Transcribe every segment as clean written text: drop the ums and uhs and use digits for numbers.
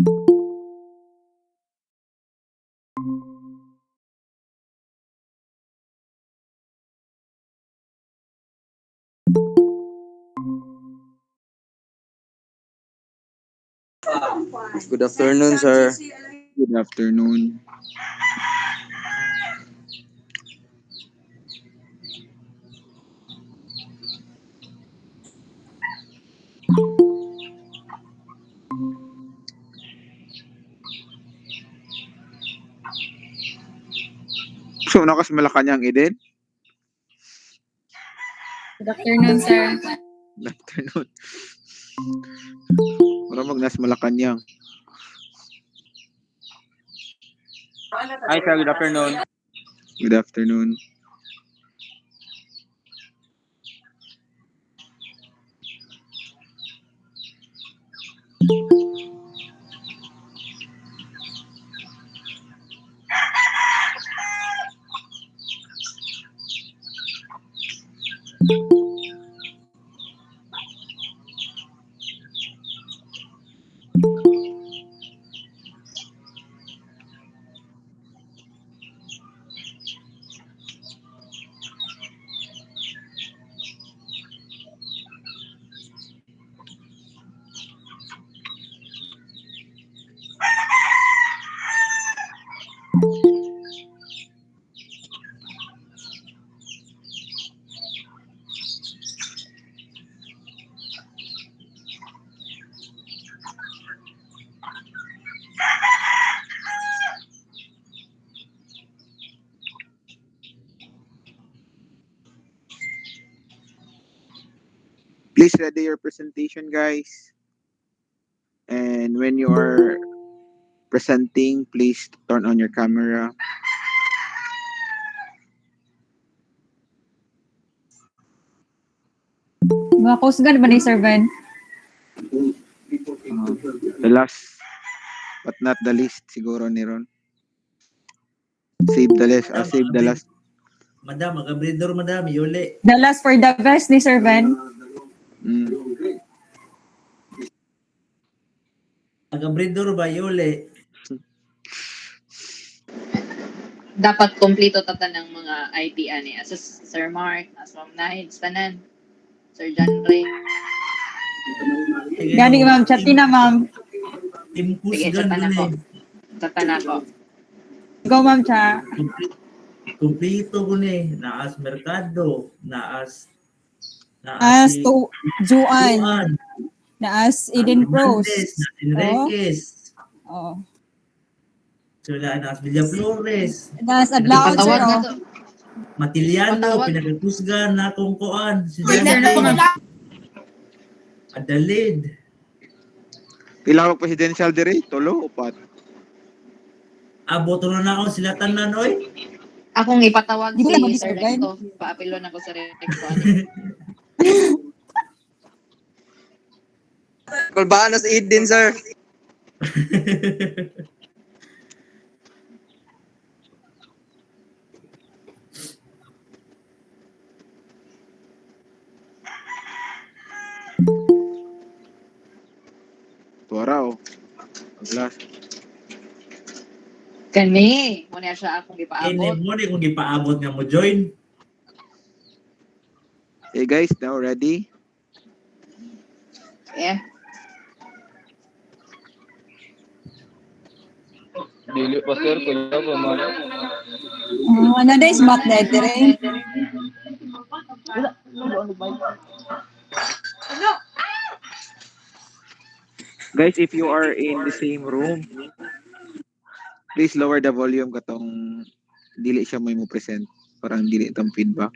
Good afternoon, sir. Good afternoon. So, nakas Malacanang edit? Good afternoon, sir. Good afternoon. Wala magnas Malacanang. Hi, sir. Good afternoon. Good afternoon. Please ready your presentation, guys. And when you are presenting, please turn on your camera. Mga kusgan ba ni Sir Ben? The last, but not the least, siguro ni Ron. Save the last. Save the last. Madam, mag-abridor, madam, yuli. The last for the best ni Sir Ben. Mag-abridor ba, yuli? Dapat kompleto tata ng mga IT ani. As Sir Mark, as Ma'am Nahid, tanan. Sir John Ray. Gani ma'am, chat na ma'am. Team Sige, Kusgan chatan ako. dun Chatan ako. Go ma'am cha. Kumplito ko ni. Naas Mercado. Naas As si to Juan. Juan. Naas Eden Pros. Hernandez, Naas Enriquez. Oh. So, naas Villaflores. Naas Adlaw sir. Patawag na Oh. to. Matiliano, Patawag. pinag-Kusgan na akong koan. Si Sir na ma'am. Adalid. Ilang presidential dire? Tulo o pat? Aboto na ako sila tanan, oy. Akong ipatawag Di ba naman si ni Sir Sir Ben? Recto. Paapilon ako sa Recto ani. Kulbaan na sa Eden, sir. Tuara o. Last. Kani, mo niya siya akong Kini ipaabot. mo ni kung ipaabot nga mo join. Hey guys, now ready? Yeah. Dili pa, sir. Kuya pa, man. Ano day smart na dire? Guys, if you are in the same room, please lower the volume katong dili siya may mo present. Parang dili itong feedback.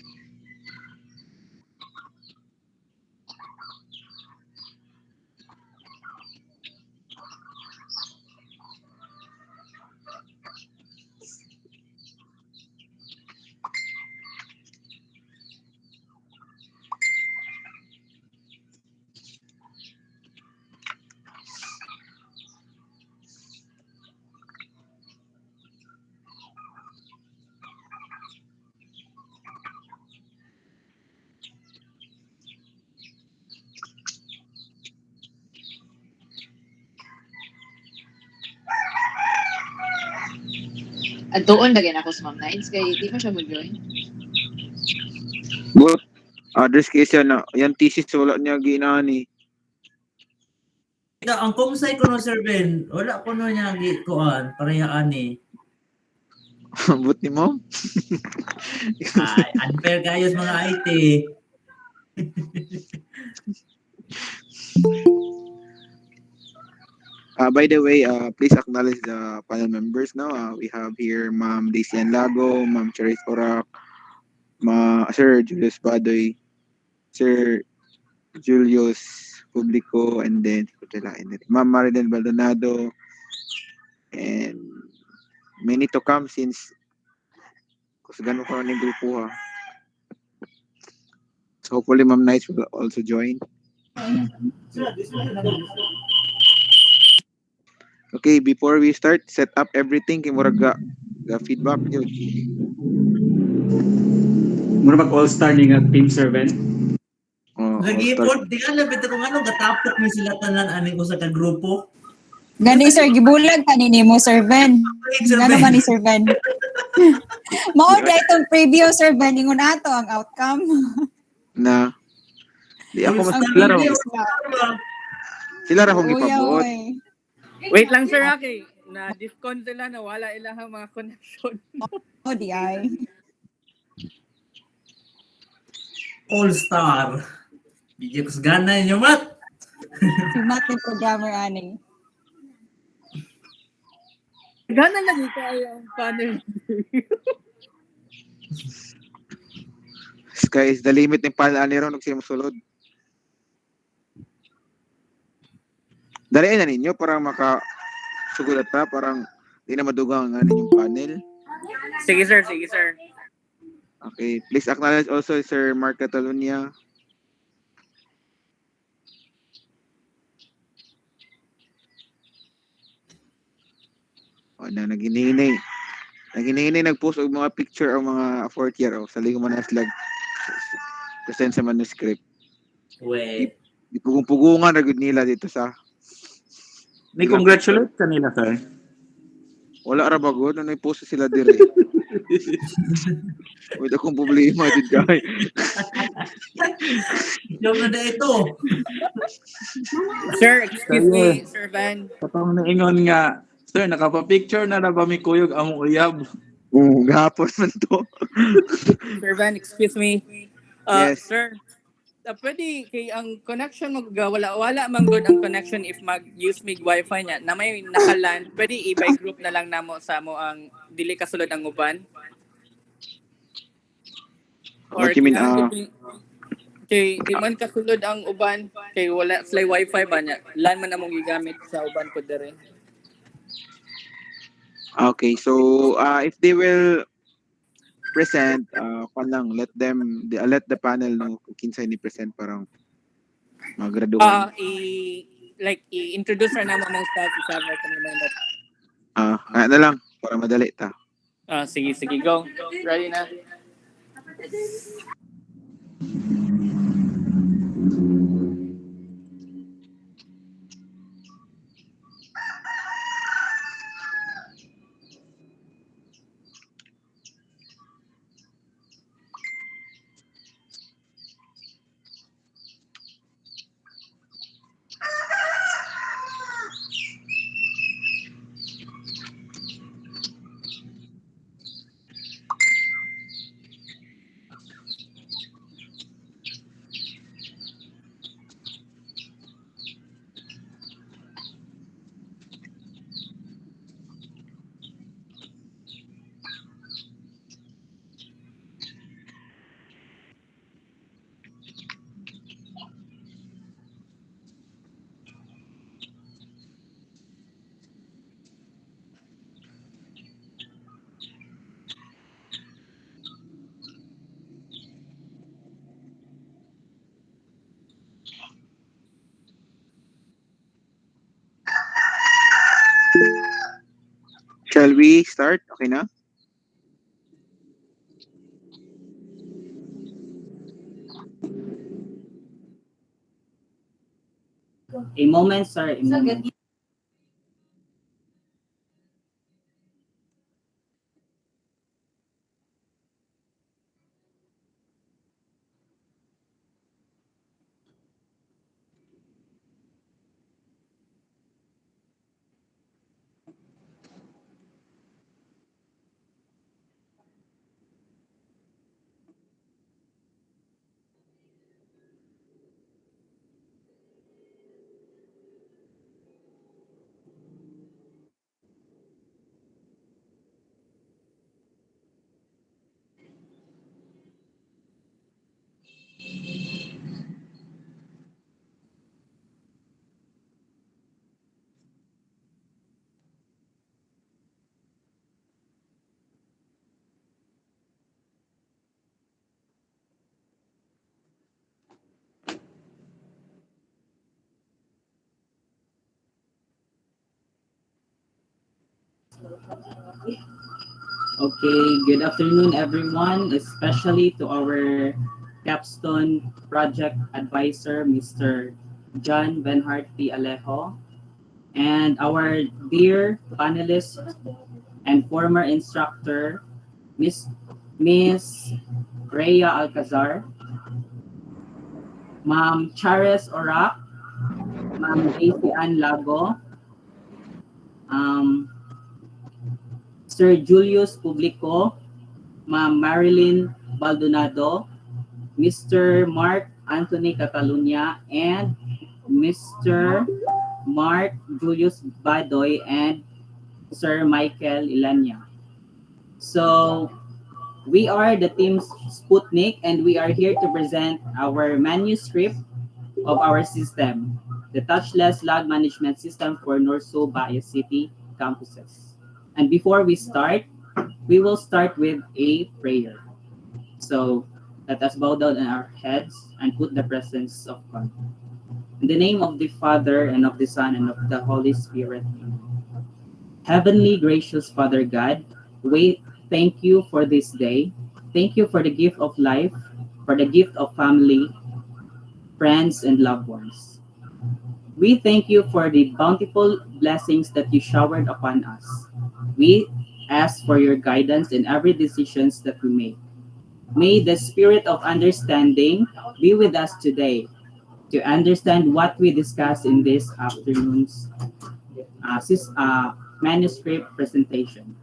At doon lagyan ako sa Ma'am Nights kay di pa siya mo-join. But, others case yan na, yan thesis wala niya ginani. Ang kumsay ko no, Sir Ben, wala ko no niya kuan, parehaan eh. But ni mo? Ay, unfair kayo sa mga IT. By the way, please acknowledge the panel members now. We have here Ma'am Daisy Lago, Ma'am Charis Orak, Sir Julius Badoy, Sir Julius Publico, and then Ma'am Marilyn Baldonado, and many to come since kasi gano'n ko ng grupo ha. So hopefully Ma'am Knights will also join. Okay, before we start, set up everything kay murag ga feedback yun. Mura mag all-star ni nga team servant. Oh, Nag-i-import, di ka labit kung ano, gatapok ni sila tanan aning usa ka grupo. Gani sir, gibulag kanini mo Sir Ben. Ano man ni Sir Ben? Mao dai itong preview Sir Ben, ingon ato ang outcome. na di ako mas Ang sila raw preview sila raw kung Uya, ipabuot. oy. Wait lang sir Rocky. Na-discount sila na wala ilang mga connection. Oh, di ay. All-star. Bigyan ko sa gana ninyo, Mat. Si Matt yung programmer ani. Gana lang ito ay ang panel. Sky is the limit ng panel ani ron sila mosulod. Dalian na ninyo para maka sugulat ta parang di na madugang ang inyong panel. Sige sir, sige sir. Okay, please acknowledge also Sir Mark Catalunya. O na naghinihini. Nagpost og mga picture o mga fourth year o sa ligo man slag present sa manuscript. Wait. Pugong-pugungan na gud nila dito sa Ni congratulate kanila sir. wala ra ba gud ano post sila dire. Wala akong problema dito kay. Yung na ito. Sir, excuse me, Sir Van. Katong naingon nga, sir, nakapa-picture na ba mi kuyog ang uyab? Gahapon man to. Sir Van, excuse me. Yes. Sir, pwede kay ang connection wala man good ang connection if mag-use mig wifi niya na may nakalan, pwede i-by group na lang namo sa mo ang dili kasulod ang uban. What you mean, kay di man kasulod ang uban kay wala fly wifi ba niya lan man among gigamit sa uban ko dire. Okay, so if they will present, let the panel know kung kinsay ni present parang magraduan. I-introduce ra namo mong staff sa kanila mo. Kaya na lang para madali ta. Sige, go. Ready na. Shall we start? Okay na? A moment, sir. A moment. Okay, good afternoon everyone, especially to our capstone project advisor, Mr. John Benhart P. Alejo, and our dear panelist and former instructor, Miss Rhea Alcazar, Ma'am Chares Orak, Ma'am Daisy Ann Lago, um, Sir Julius Publico, Ma'am Marilyn Baldonado, Mr. Mark Anthony Catalunya, and Mr. Mark Julius Badoy, and Sir Michael Ilanya. So, we are the team Sputnik, and we are here to present our manuscript of our system, the touchless log management system for Norso Bias City campuses. And before we start, we will start with a prayer. So let us bow down on our heads and put the presence of God. In the name of the Father, and of the Son, and of the Holy Spirit. Amen. Heavenly gracious Father God, we thank you for this day. Thank you for the gift of life, for the gift of family, friends, and loved ones. We thank you for the bountiful blessings that you showered upon us. We ask for your guidance in every decisions that we make. May the spirit of understanding be with us today to understand what we discuss in this afternoon's manuscript presentation.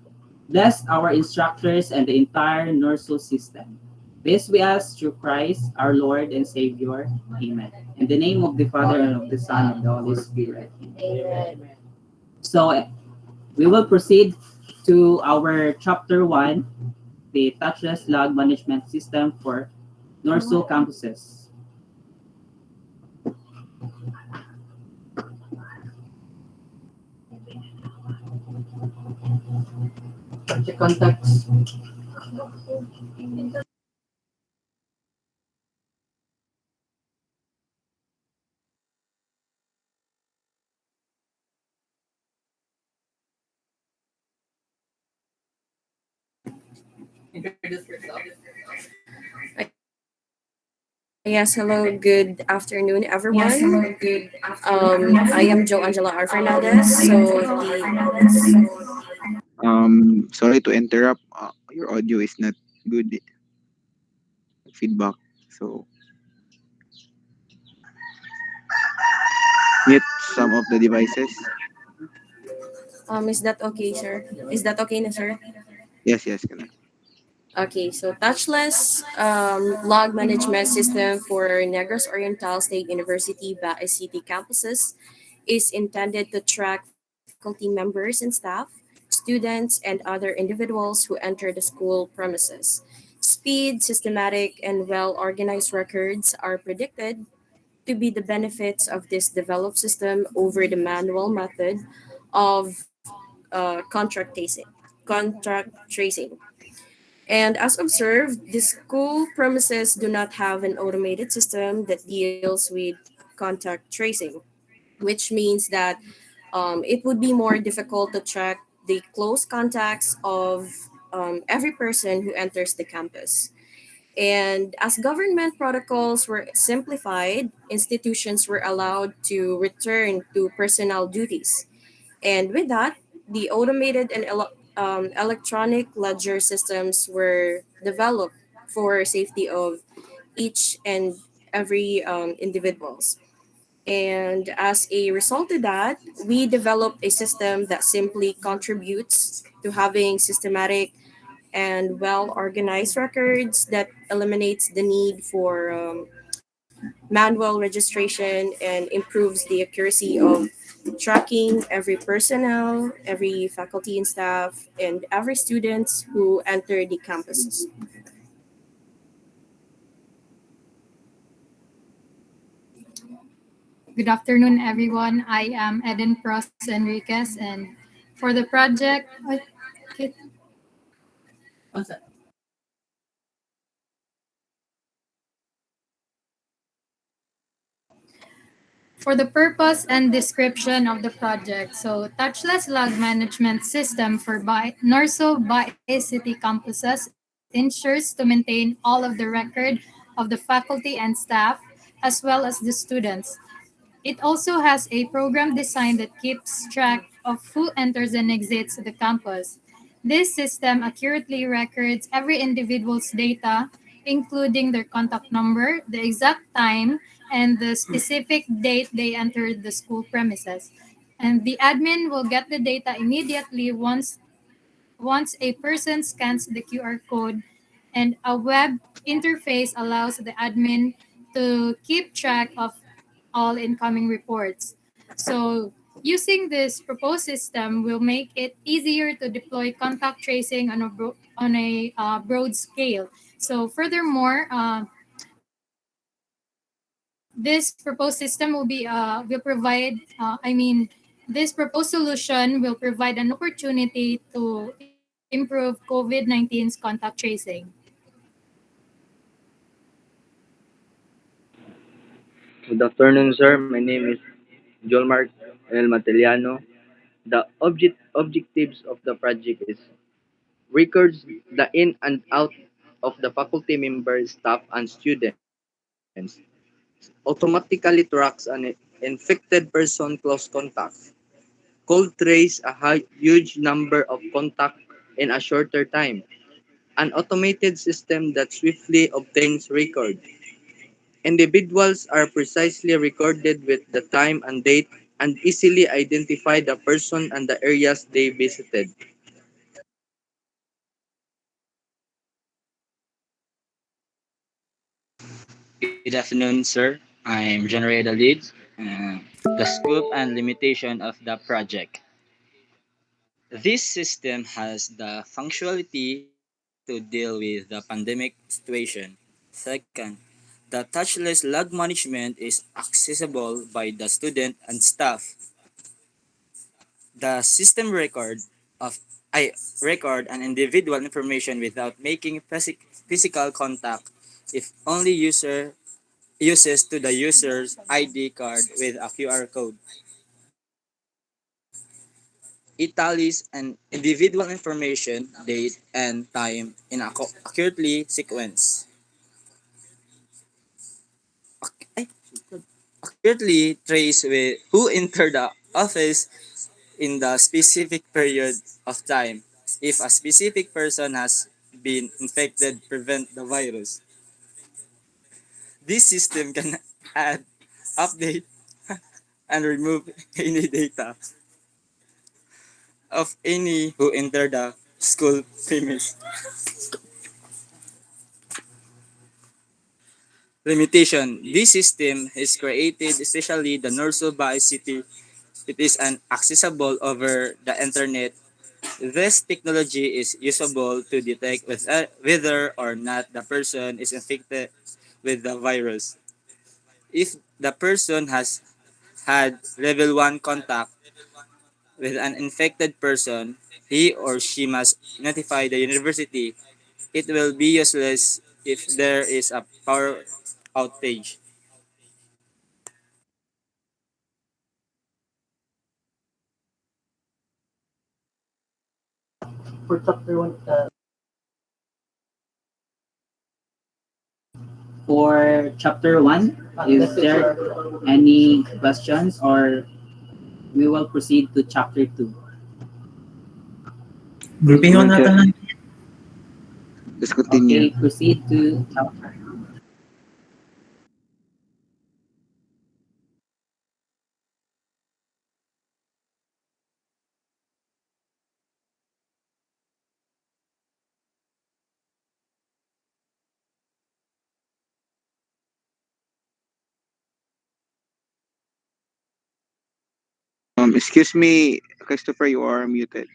Bless our instructors and the entire NORSO system. This we ask through Christ, our Lord and Savior. Amen. In the name of the Father, and of the Son, and of the Holy Spirit. Amen. So we will proceed to our chapter 1, the touchless log management system for NORSO campuses. Check contacts. Yes, hello, good afternoon, everyone. I am Jo Angela R. Fernandez. Sorry to interrupt. Your audio is not good feedback. So mute some of the devices. Is that okay, sir? Is that okay na, sir? Yes, yes, can I? Okay, so touchless log management system for Negros Oriental State University City campuses is intended to track faculty members and staff, students, and other individuals who enter the school premises. Speed, systematic, and well organized records are predicted to be the benefits of this developed system over the manual method of contract tracing. And as observed, the school premises do not have an automated system that deals with contact tracing, which means that it would be more difficult to track the close contacts of every person who enters the campus. And as government protocols were simplified, institutions were allowed to return to personnel duties. And with that, the automated and electronic ledger systems were developed for safety of each and every individuals. And as a result of that, we developed a system that simply contributes to having systematic and well organized records that eliminates the need for manual registration and improves the accuracy of tracking every personnel, every faculty and staff, and every students who enter the campuses. Good afternoon, everyone. I am Eden Pros Enriquez, and for the project, okay, for the purpose and description of the project. So, touchless log management system for NORSO Bi-City campuses ensures to maintain all of the record of the faculty and staff, as well as the students. It also has a program design that keeps track of who enters and exits the campus. This system accurately records every individual's data, including their contact number, the exact time, and the specific date they entered the school premises. And the admin will get the data immediately once a person scans the QR code, and a web interface allows the admin to keep track of all incoming reports. So, using this proposed system will make it easier to deploy contact tracing on a broad scale. So, furthermore, this proposed system will provide. This proposed solution will provide an opportunity to improve COVID-19's contact tracing. Good afternoon, sir. My name is Jolmark El Mateliano. The objectives of the project is records the in and out of the faculty members, staff, and students. Automatically tracks an infected person close contacts. Cold trace a huge number of contacts in a shorter time. An automated system that swiftly obtains record. Individuals are precisely recorded with the time and date and easily identify the person and the areas they visited. Good afternoon, sir. I'm General Lead. The scope and limitation of the project. This system has the functionality to deal with the pandemic situation. Second, the touchless log management is accessible by the student and staff. The system of I record an individual information without making physical contact if only uses to the user's ID card with a QR code. It tallies an individual information, date, and time in a accurately sequence. Ay, accurately trace with who entered the office in the specific period of time. If a specific person has been infected, prevent the virus. This system can add, update, and remove any data of any who enter the school premise. Limitation. This system is created especially the Norso by City. It is accessible over the internet. This technology is usable to detect whether or not the person is infected with the virus. If the person has had level 1 contact with an infected person, he or she must notify the university. It will be useless if there is a power outage. For chapter 1, is there any questions, or we will proceed to chapter 2? Grouping on natin lang. Let's continue. Okay, proceed to chapter. Excuse me, Christopher, you are muted.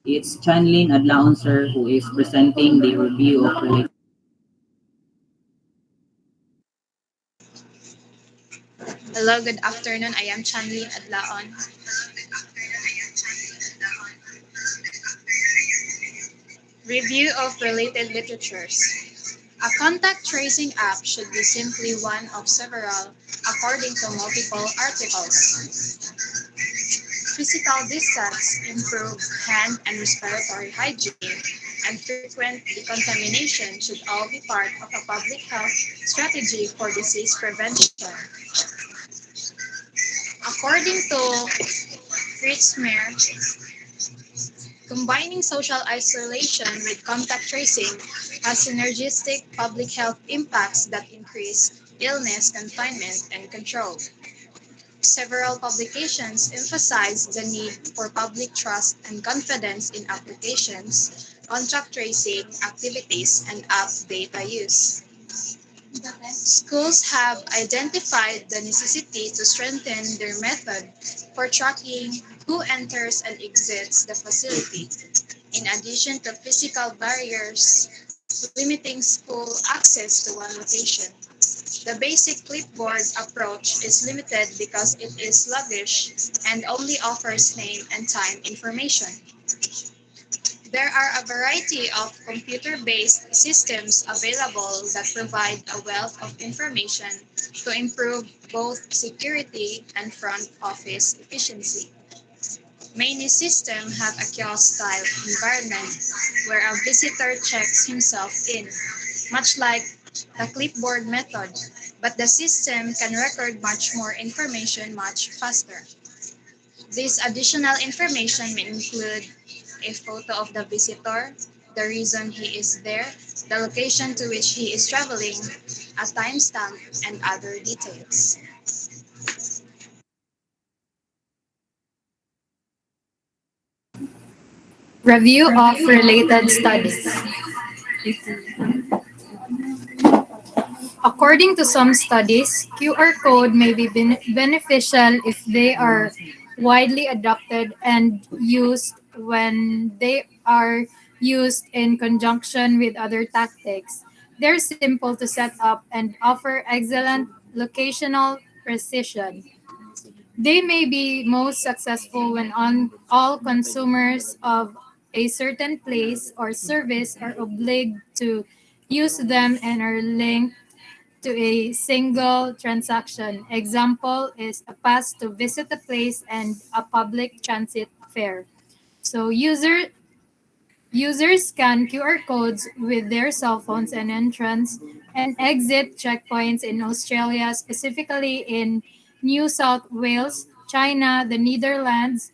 It's Chanlin Adlaon, sir, who is presenting the review of related. Hello, good afternoon. I am Chanlin Adlaon. Review of related literatures. A contact tracing app should be simply one of several, according to multiple articles. Physical distance, improved hand and respiratory hygiene, and frequent decontamination should all be part of a public health strategy for disease prevention. According to Fritzmer, combining social isolation with contact tracing has synergistic public health impacts that increase illness confinement and control. Several publications emphasize the need for public trust and confidence in applications, contact tracing activities, and app data use. Schools have identified the necessity to strengthen their method for tracking who enters and exits the facility, in addition to physical barriers limiting school access to one location. The basic clipboard approach is limited because it is sluggish and only offers name and time information. There are a variety of computer-based systems available that provide a wealth of information to improve both security and front office efficiency. Many systems have a kiosk-style environment where a visitor checks himself in, much like the clipboard method, but the system can record much more information much faster. This additional information may include a photo of the visitor, the reason he is there, the location to which he is traveling, a timestamp, and other details. Review of related studies. According to some studies, QR code may be beneficial if they are widely adopted and used when they are used in conjunction with other tactics. They're simple to set up and offer excellent locational precision. They may be most successful when all consumers of a certain place or service are obliged to use them and are linked to a single transaction. Example is a pass to visit a place and a public transit fare. So users scan QR codes with their cell phones and entrance and exit checkpoints in Australia, specifically in New South Wales, China, the Netherlands,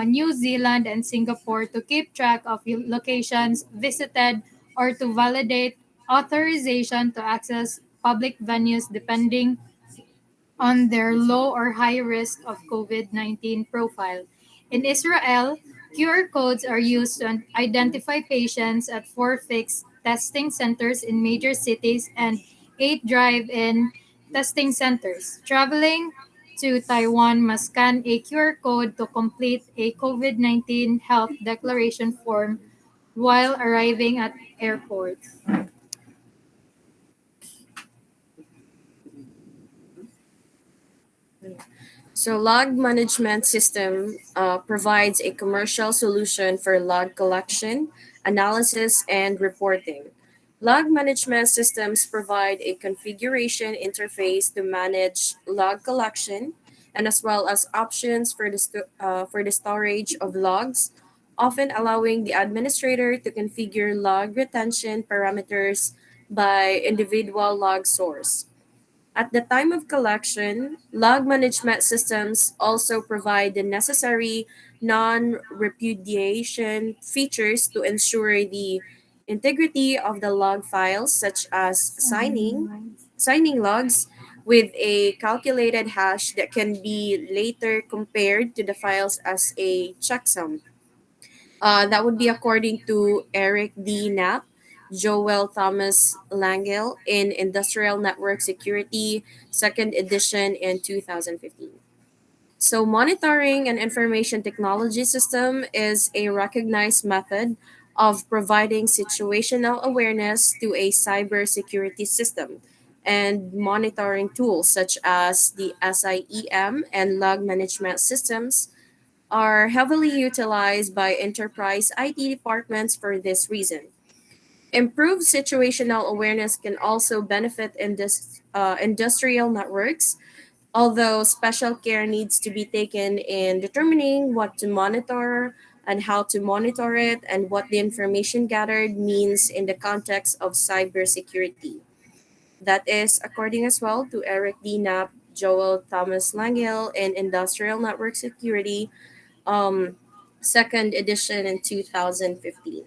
New Zealand, and Singapore to keep track of locations visited or to validate authorization to access public venues depending on their low or high risk of COVID-19 profile. In Israel, QR codes are used to identify patients at four fixed testing centers in major cities and eight drive-in testing centers. Traveling to Taiwan must scan a QR code to complete a COVID-19 health declaration form while arriving at airports. So log management system provides a commercial solution for log collection, analysis, and reporting. Log management systems provide a configuration interface to manage log collection and as well as options for for the storage of logs, often allowing the administrator to configure log retention parameters by individual log source. At the time of collection, log management systems also provide the necessary non repudiation features to ensure the integrity of the log files, such as signing logs with a calculated hash that can be later compared to the files as a checksum. That would be according to Eric D. Knapp, Joel Thomas Langell in Industrial Network Security, second edition in 2015. So, monitoring an information technology system is a recognized method of providing situational awareness to a cybersecurity system. And monitoring tools such as the SIEM and log management systems are heavily utilized by enterprise IT departments for this reason. Improved situational awareness can also benefit industrial networks, although special care needs to be taken in determining what to monitor and how to monitor it and what the information gathered means in the context of cybersecurity. That is according as well to Eric D. Knapp, Joel Thomas Langhill in Industrial Network Security, um, second edition in 2015.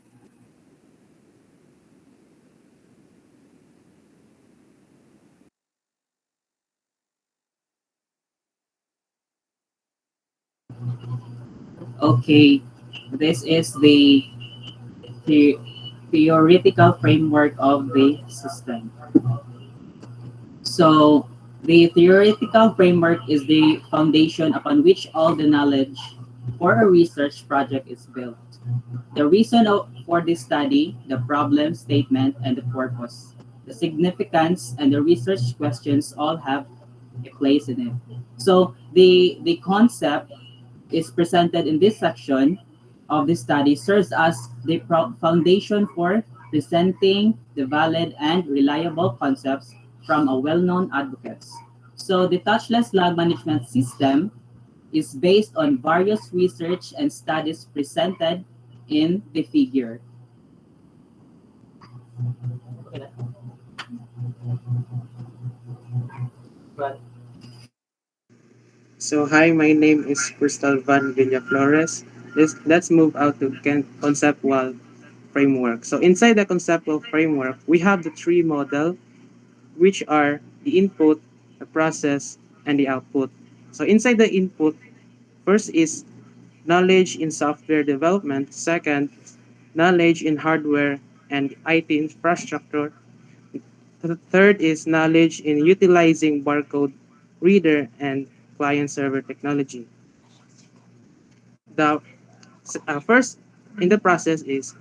Okay, this is the theoretical framework of the system. So, the theoretical framework is the foundation upon which all the knowledge for a research project is built. The reason for this study, the problem statement, and the purpose. The significance and the research questions all have a place in it. So the concept is presented in this section of the study serves as the foundation for presenting the valid and reliable concepts from a well-known advocates. So the touchless log management system is based on various research and studies presented in the figure. So hi, my name is Crystal Van Villaflores. Let's move out to conceptual framework. So inside the conceptual framework, we have the three model, which are the input, the process, and the output. So inside the input, first is knowledge in software development. Second, knowledge in hardware and IT infrastructure. The third is knowledge in utilizing barcode reader and client server technology. The first in the process is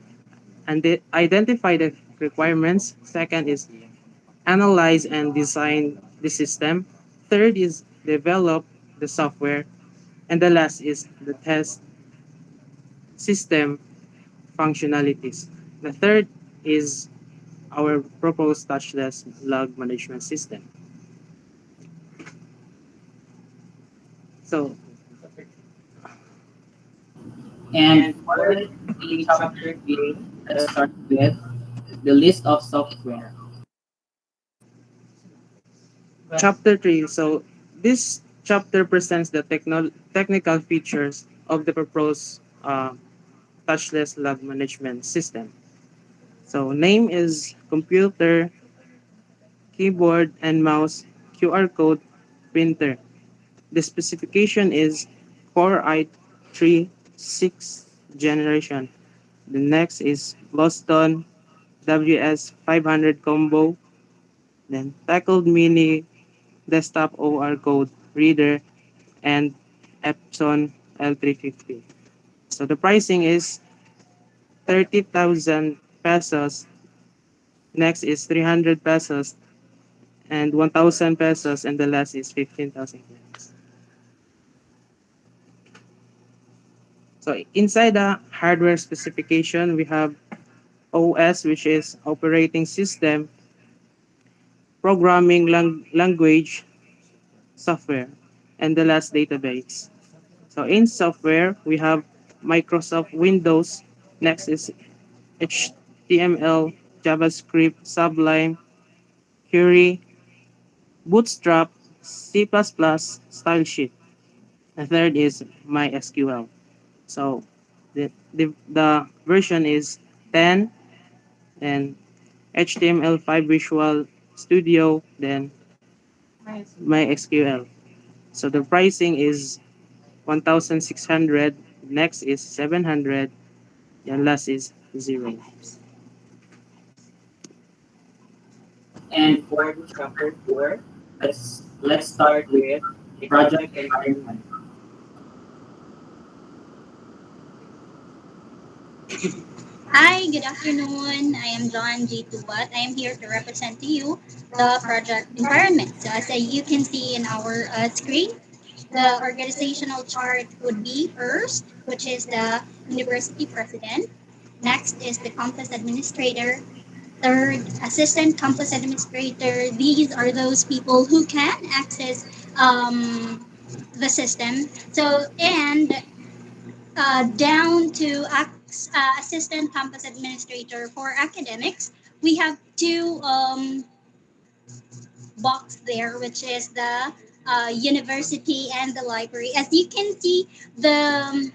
identify the requirements. Second is analyze and design the system. Third is develop the software. And the last is the test system functionalities. The third is our proposed touchless log management system. So, And for the chapter 3, let's start with the list of software. chapter 3. So, this chapter presents the technical features of the proposed touchless log management system. So, name is computer, keyboard and mouse, QR code, printer. The specification is Core i3 6th generation. The next is Boston WS500 combo. Then tackled mini desktop OR code reader and Epson L350. So the pricing is 30,000 pesos. Next is 300 pesos and 1,000 pesos, and the last is 15,000 pesos. So inside the hardware specification, we have OS, which is operating system, programming language, software, and the last database. So in software, we have Microsoft Windows. Next is HTML, JavaScript, Sublime, Query, Bootstrap, C++, Stylesheet. The third is MySQL. So the version is 10, and HTML5 Visual Studio, then MySQL. So the pricing is 1,600. Next is 700. And last is 0. And for the chapter 4, let's start with project environment. Hi, good afternoon. I am John J. Tubat. I am here to represent to you the project environment. So as you can see in our screen, the organizational chart would be first, which is the university president. Next is the campus administrator. Third, assistant campus administrator. These are those people who can access the system. So, and down to assistant campus administrator for academics, we have two box there, which is the university and the library. As you can see, the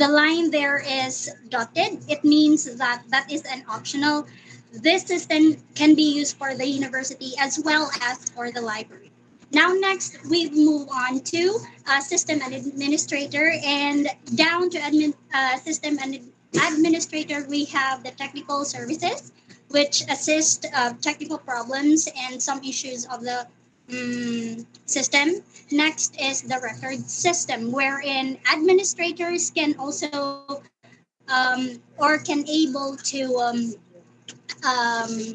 line there is dotted. It means that that is an optional. This system can be used for the university as well as for the library. Now, next, we move on to system administrator, and down to system administrator, we have the technical services, which assist technical problems and some issues of the system. Next is the record system, wherein administrators can also or can able to um,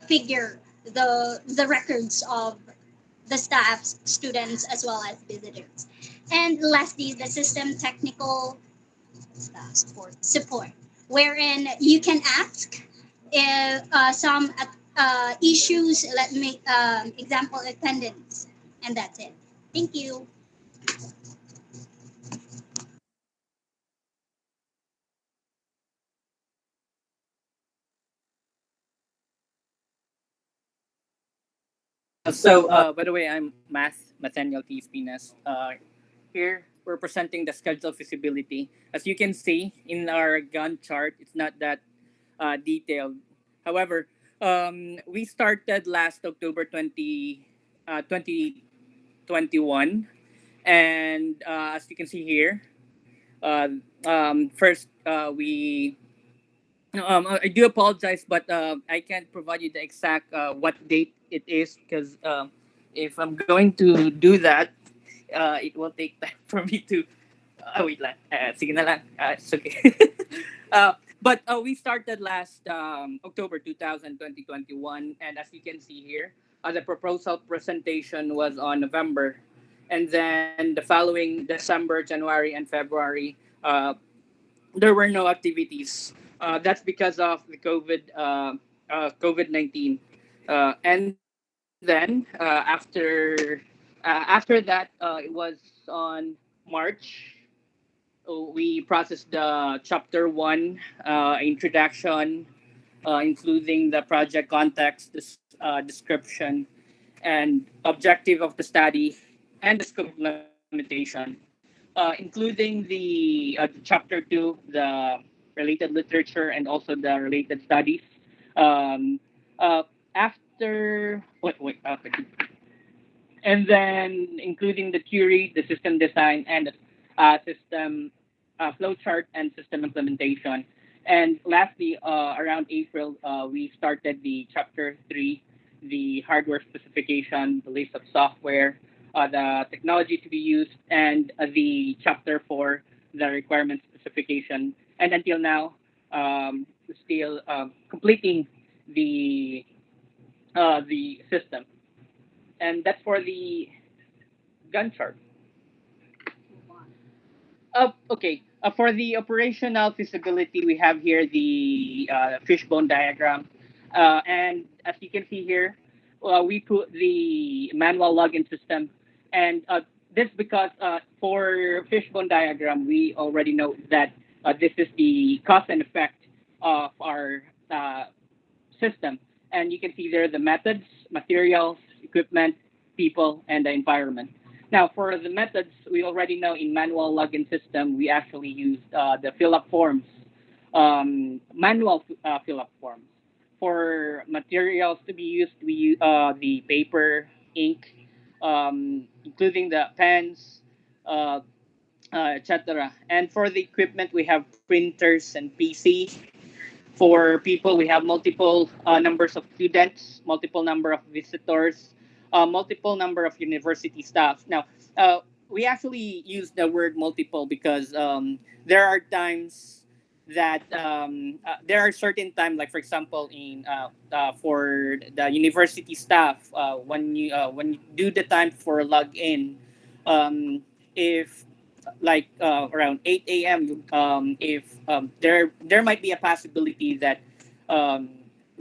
figure the records of the staffs, students, as well as visitors. And lastly, the system technical support, wherein you can ask if some issues. Let me example attendance, and that's it. Thank you. By the way, I'm Math Nathaniel T. Espinas. Here, we're presenting the schedule feasibility. As you can see in our gun chart, it's not that detailed. However, we started last October 2021. And as you can see here, uh, first, we I do apologize, but I can't provide you the exact what date it is because if I'm going to do that, it will take time for me to. Wait lang. Sige na lang. It's okay. But we started last October 2021, and as you can see here, the proposal presentation was on November, and then the following December, January, and February, there were no activities. That's because of the COVID-19. And then after that, it was on March. We processed the chapter one introduction, including the project context, description, and objective of the study, and the scope limitation, including the chapter two, the related literature, and also the related studies. Um, uh, after wait, and then including the theory, the system design, and the system flowchart and system implementation. And lastly, around April, we started the chapter three, the hardware specification, the list of software, the technology to be used, and the chapter four, the requirement specification. And until now, still completing the the system. And that's for the gun chart. Okay. For the operational feasibility, we have here the fishbone diagram. And as you can see here, we put the manual login system. And this because for fishbone diagram, we already know that this is the cause and effect of our system. And you can see there the methods, materials, equipment, people, and the environment. Now, for the methods, we already know in manual login system, we actually use the fill-up forms, manual fill-up forms. For materials to be used, we use the paper, ink, including the pens, uh, etc. And for the equipment, we have printers and PC. For people, we have multiple numbers of students, multiple number of visitors, multiple number of university staff. Now, we actually use the word multiple because there are times that there are certain time, like for example, in for the university staff, when you do the time for login, if like around 8 a.m. If there might be a possibility that um,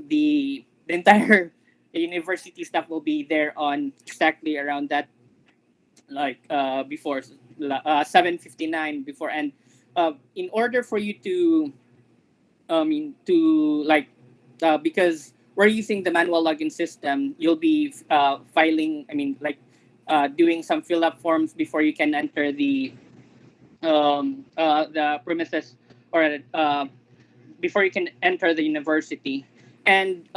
the entire university staff will be there on exactly around that, like before 7:59 before. And in order for you to to like because we're using the manual login system, you'll be filing, doing some fill up forms before you can enter the premises, or before you can enter the university. And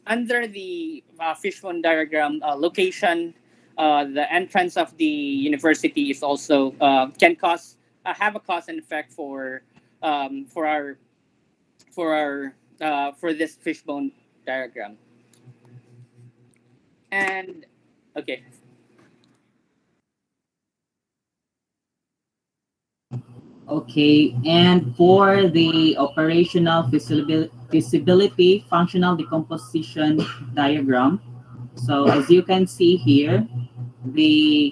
under the Fishbone diagram, location, the entrance of the university is also can cause have a cause and effect for our for this fishbone diagram. And okay. Okay, and for the operational feasibility functional decomposition diagram, so as you can see here, the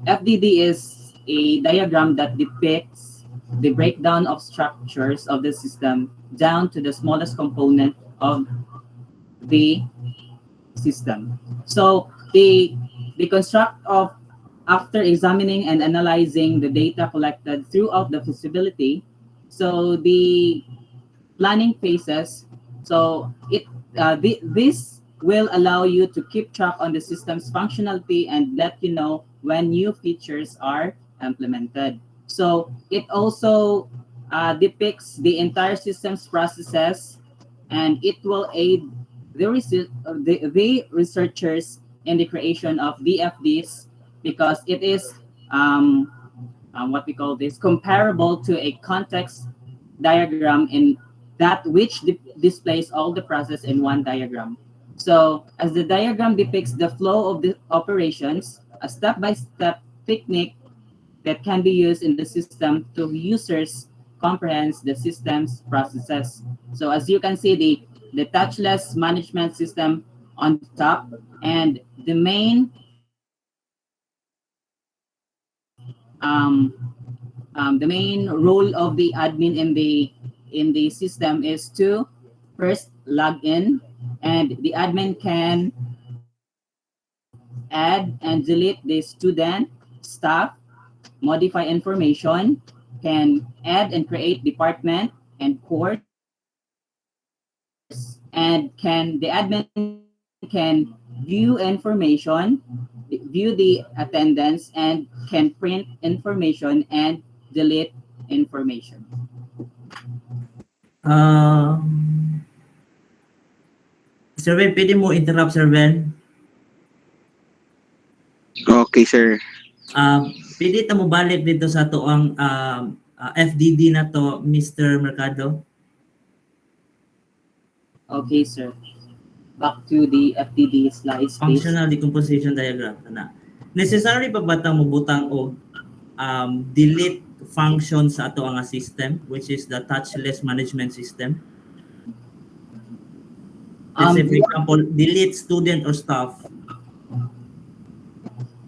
FDD is a diagram that depicts the breakdown of structures of the system down to the smallest component of the system. So the construct of after examining and analyzing the data collected throughout the feasibility, so the planning phases, so this will allow you to keep track on the system's functionality and let you know when new features are implemented. So it also depicts the entire system's processes, and it will aid the researchers in the creation of DFDs, because it is what we call this comparable to a context diagram in that which displays all the process in one diagram. So as the diagram depicts the flow of the operations, a step-by-step technique that can be used in the system to users comprehends the system's processes. So as you can see, the touchless management system on the top, and the main role of the admin in the system is to first log in, and the admin can add and delete the student, staff, modify information, can add and create department and course, and the admin can view information, view the attendance, and can print information and delete information. Sir Ben, pwede mo interrupt, Sir Ben? Okay, sir. Pwede ta mo balik dito sa to ang FDD na to, Mr. Mercado? Okay, sir. Back to the FDD slides, please. Functional decomposition diagram. Necessary pa ba tang mubutang og delete function sa ato ang system, which is the touchless management system? Let's say, for example, delete student or staff.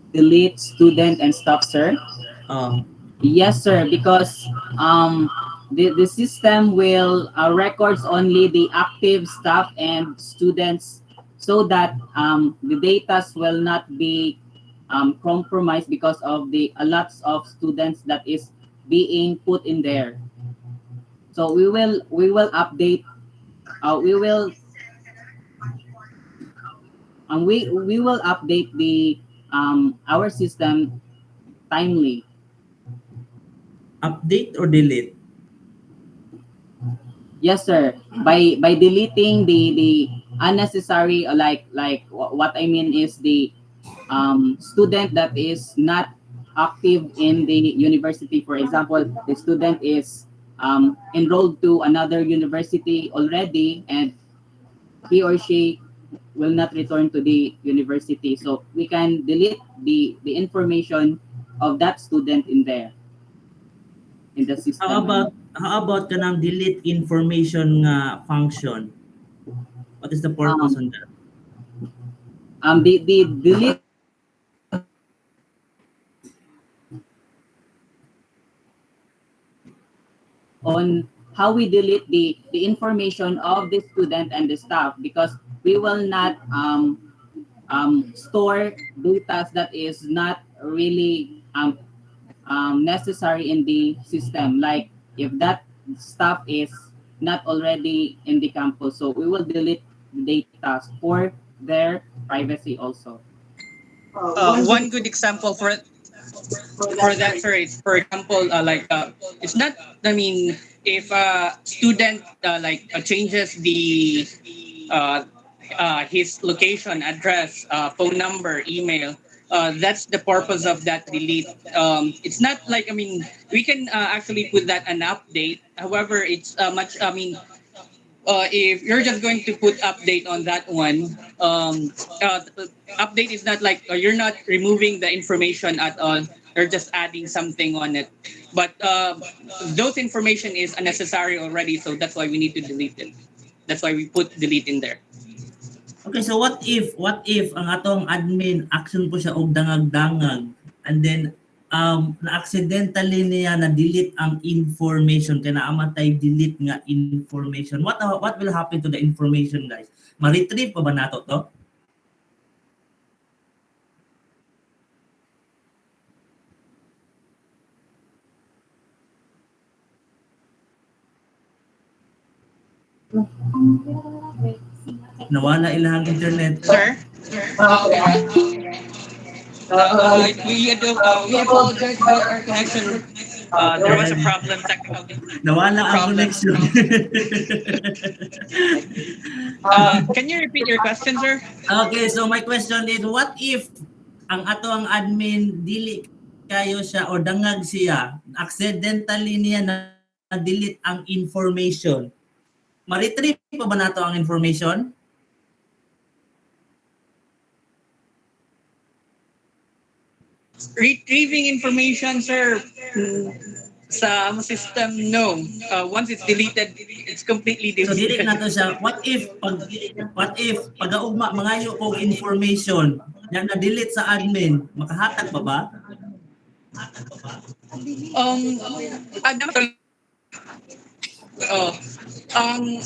Delete student and staff, sir? Yes, sir, because the system will records only the active staff and students, so that the data will not be compromised because of the lots of students that is being put in there. So we will update. We will update the our system timely. Update or delete? Yes, sir. By deleting the unnecessary, like what I mean is the student that is not active in the university. For example, the student is enrolled to another university already, and he or she will not return to the university. So we can delete the information of that student in there, in the system. How about kanang delete information function? What is the purpose on that? The delete on how we delete the information of the student and the staff, because we will not store data that is not really necessary in the system. Like if that stuff is not already in the campus, so we will delete the data for their privacy also. One good example for that, sir, is, for example, it's not, I mean, if a student changes the uh, his location, address, phone number, email, that's the purpose of that delete. It's not like, I mean, we can actually put that an update. However, it's much, I mean, if you're just going to put update on that one, update is not like, you're not removing the information at all. You're just adding something on it. But those information is unnecessary already, so that's why we need to delete it. That's why we put delete in there. Okay, so what if ang atong admin action po siya og dangag-dangag, and then na-accidentally niya na-delete ang information, kaya naamatay delete nga information. What will happen to the information, guys? Ma-retrieve pa ba nato to? Nawala ilang internet. Sir? We apologize about our connection. There was a problem, technical Nawala ang problem. connection. Can you repeat your question, sir? Okay, so my question is, what if ang ato ang admin dili kayo siya o dangag siya, accidentally niya na-delete ang information? Ma-retrieve pa ba nato ang information? Retrieving information, sir, sa system, no. Once it's deleted, it's completely So dili deleted. na to siya. What if pag-augma mangayo og information na na-delete sa admin, makahatag pa ba?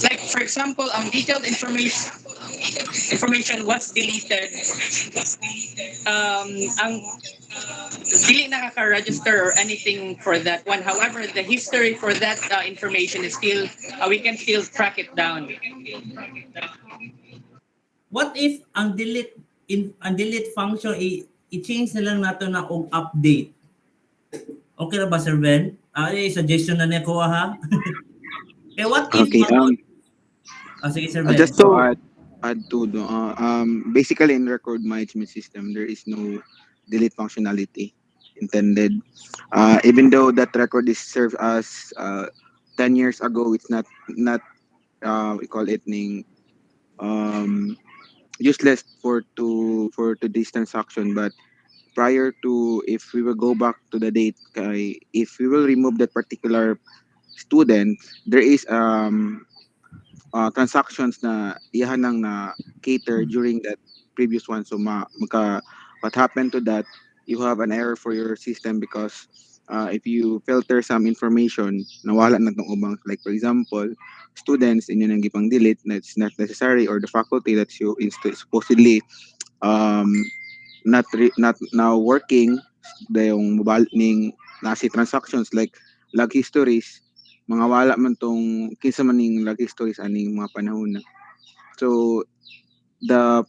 Like for example, detailed information was deleted. Ang dili nakaka-register or anything for that one. However, the history for that information is still, we can still track it down. What if ang delete function i-change na lang nato na og update? Okay na ba, Sir Ben? Suggestion na niya ko ha. What if Okay, sige, Sir Ben. just to add to the basically in record management system there is no delete functionality intended. Even though that record is served as 10 years ago, it's not we call it useless for this transaction. But prior to, if we will go back to the date, if we will remove that particular student, there is transactions na iyahan nang na cater during that previous one. So what happened to that, you have an error for your system because if you filter some information, nawala na tong ubang, like for example, students inyo nang gipang delete that's not necessary, or the faculty that you supposedly not now working, yung mobile ning nasi transactions like log histories, mga wala man tong kinsa man ning log histories aning mga panahon na. So the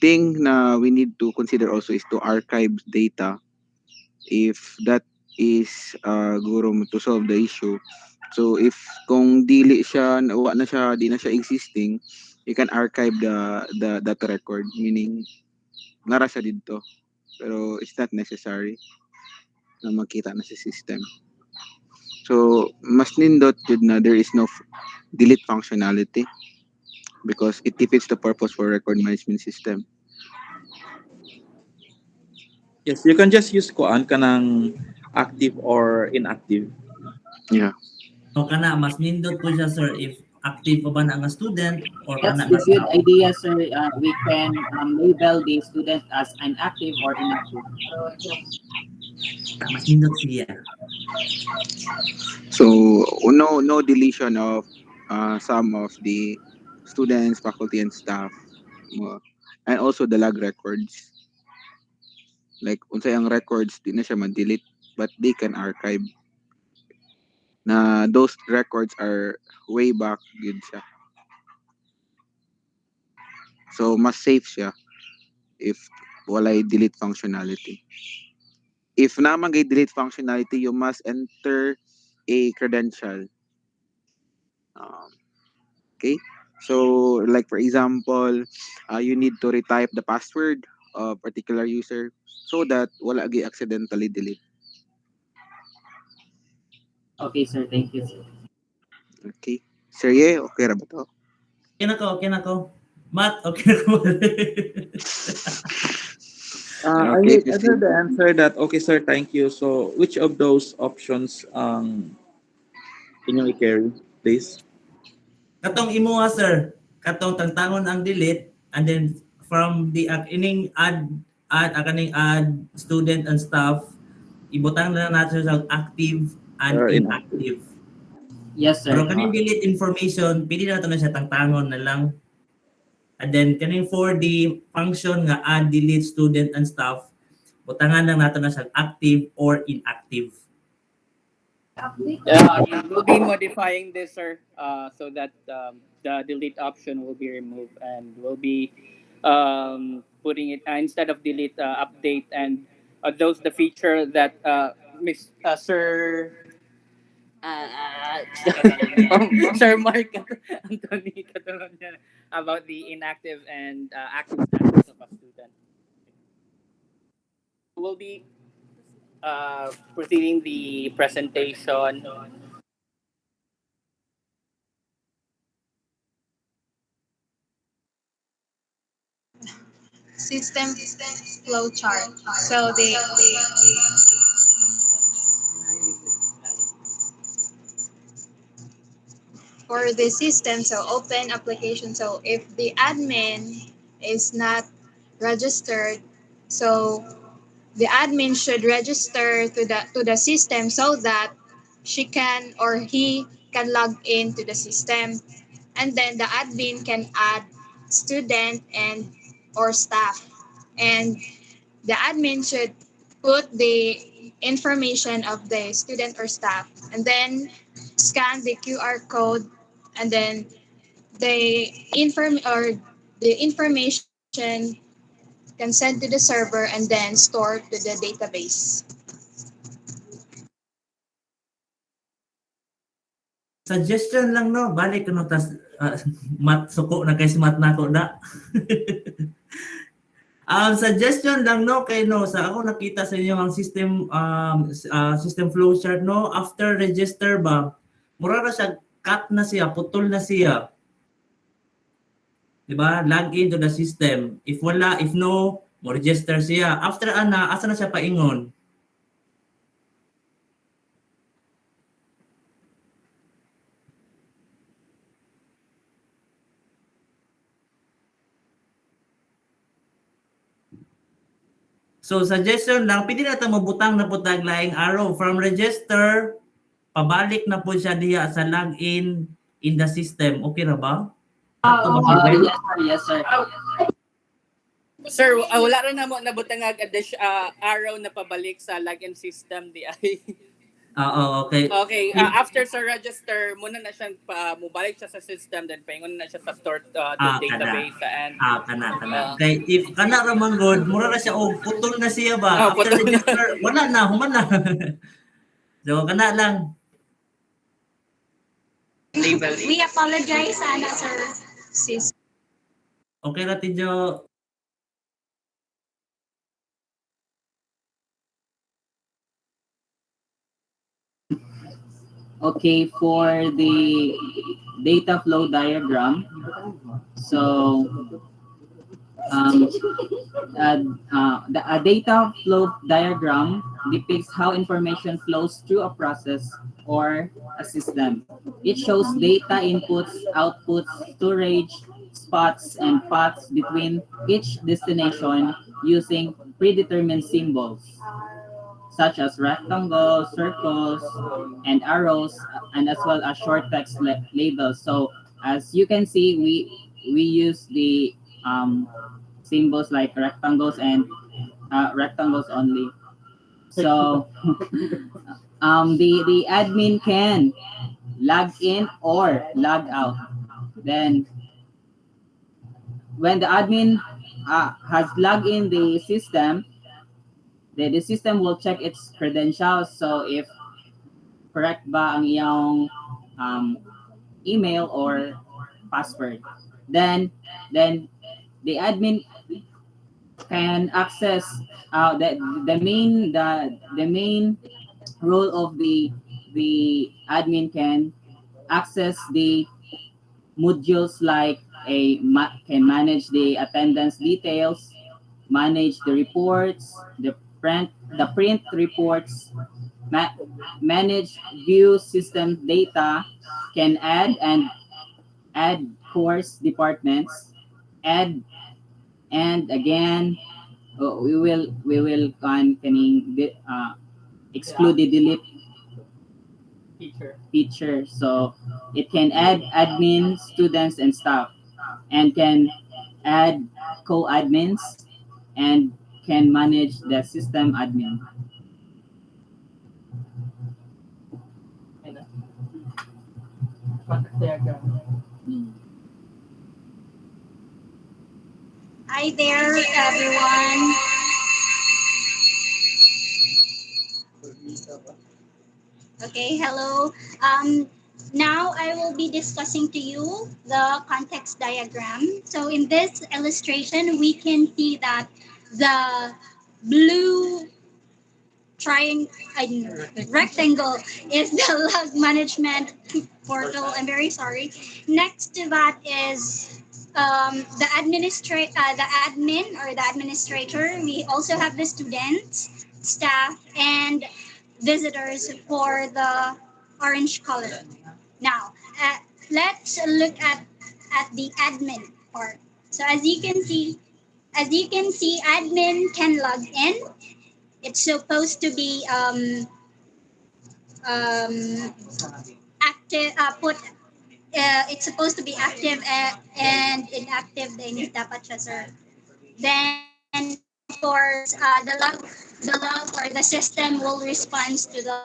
thing na we need to consider also is to archive data if that is guro mo to solve the issue. So if kung dili siya wa na siya, di na siya existing, you can archive the that record, meaning nara siya dito pero it's not necessary na makita na sa system. So mas nindot jud na there is no delete functionality because it defeats the purpose for record management system. Yes, you can just use kuan kanang active or inactive. Yeah. O kana mas nindot po siya, sir, if active pa ba na nga student or That's kana a good idea, sir. We can label the student as inactive or inactive. mas nindot siya. So no deletion of some of the students, faculty, and staff, uh, and also the log records. Like unsay ang records di na siya ma-delete, but they can archive na those records are way back yun siya. So mas safe siya if walay delete functionality. If naman gay delete functionality, you must enter a credential. Um, okay? So, like for example, you need to retype the password of particular user so that wala gi accidentally delete. Okay, sir. Thank you, sir. Okay? Sir Ye, okay ra ba to? Okay na ko. Matt, okay na ko. Okay, I proceed. heard the answer that, okay sir, thank you. So, which of those options inyong i-carry, please? Katong imuha sir, katong tangtangon ang delete and then from the ining add student and staff, ibutang na lang natin sa active and Or inactive? inactive. Yes, Pero sir. kaning delete information, pili na ito na siya tangtangon na lang. And then kaning for the function nga add delete student and staff, butangan lang nato na siya active or inactive. We'll be modifying this, sir, so that the delete option will be removed, and we'll be putting it instead of delete, update, and those the feature that Miss Sir Sir Mark Anthony katulad niya about the inactive and active status of a student. We'll be proceeding the presentation. System flow chart. So for the system, so open application. So if the admin is not registered, so the admin should register to the system so that she can or he can log in to the system, and then the admin can add student and or staff, and the admin should put the information of the student or staff, and then scan the QR code, and then the information can send to the server and then store to the database. Suggestion lang no, balik no tas mat suko na kay si mat nako da. Suggestion lang no kay no sa ako nakita sa inyo ang system system flowchart no, after register ba mura na siya, cut na siya, putol na siya. Diba? Log into the system. If wala, if no, mo register siya. After ana, asa na siya paingon? So suggestion lang, pwede na ito mabutang na po taglaing arrow. From register, pabalik na po siya diya sa login in the system. Okay na ba? Yes, sir. Sir, wala rin na mo nabutangag arrow na pabalik sa login system di ay. Okay. Okay, after sa register, muna na siyang mubalik siya sa system, then paingon na siya sa stored database. And kana. Okay, if kana ra man god, mura na siya putol na siya ba? After register, wala na, human na. So kana lang. We apologize, Ana, sir. Sis. Okay ra tidyo. Okay, for the data flow diagram, so a data flow diagram depicts how information flows through a process or a system. It shows data inputs, outputs, storage, spots, and paths between each destination using predetermined symbols. such as rectangles, circles, and arrows, and as well as short text labels. So as you can see, we use the symbols like rectangles and rectangles only. So the admin can log in or log out. Then when the admin has logged in the system, the system will check its credentials. So if correct ba ang iyong um, email or password, then the admin can access the main role of the admin can access the modules like can manage the attendance details, manage the reports, the print reports, manage view system data, can add course departments, add and again we will exclude the delete feature. So it can add admin, students, and staff, and can add co-admins and can manage the system admin. Hi there, everyone. Okay, hello. Now I will be discussing to you the context diagram. So in this illustration, we can see that the blue triangle, rectangle is the log management portal. I'm very sorry. Next to that is the admin or the administrator. We also have the students, staff, and visitors for the orange color. Now, let's look at the admin part. So as you can see, admin can log in. It's supposed to be um, active. It's supposed to be active and inactive. Din dapat siya, sir. Then of course, the log or the system will respond to the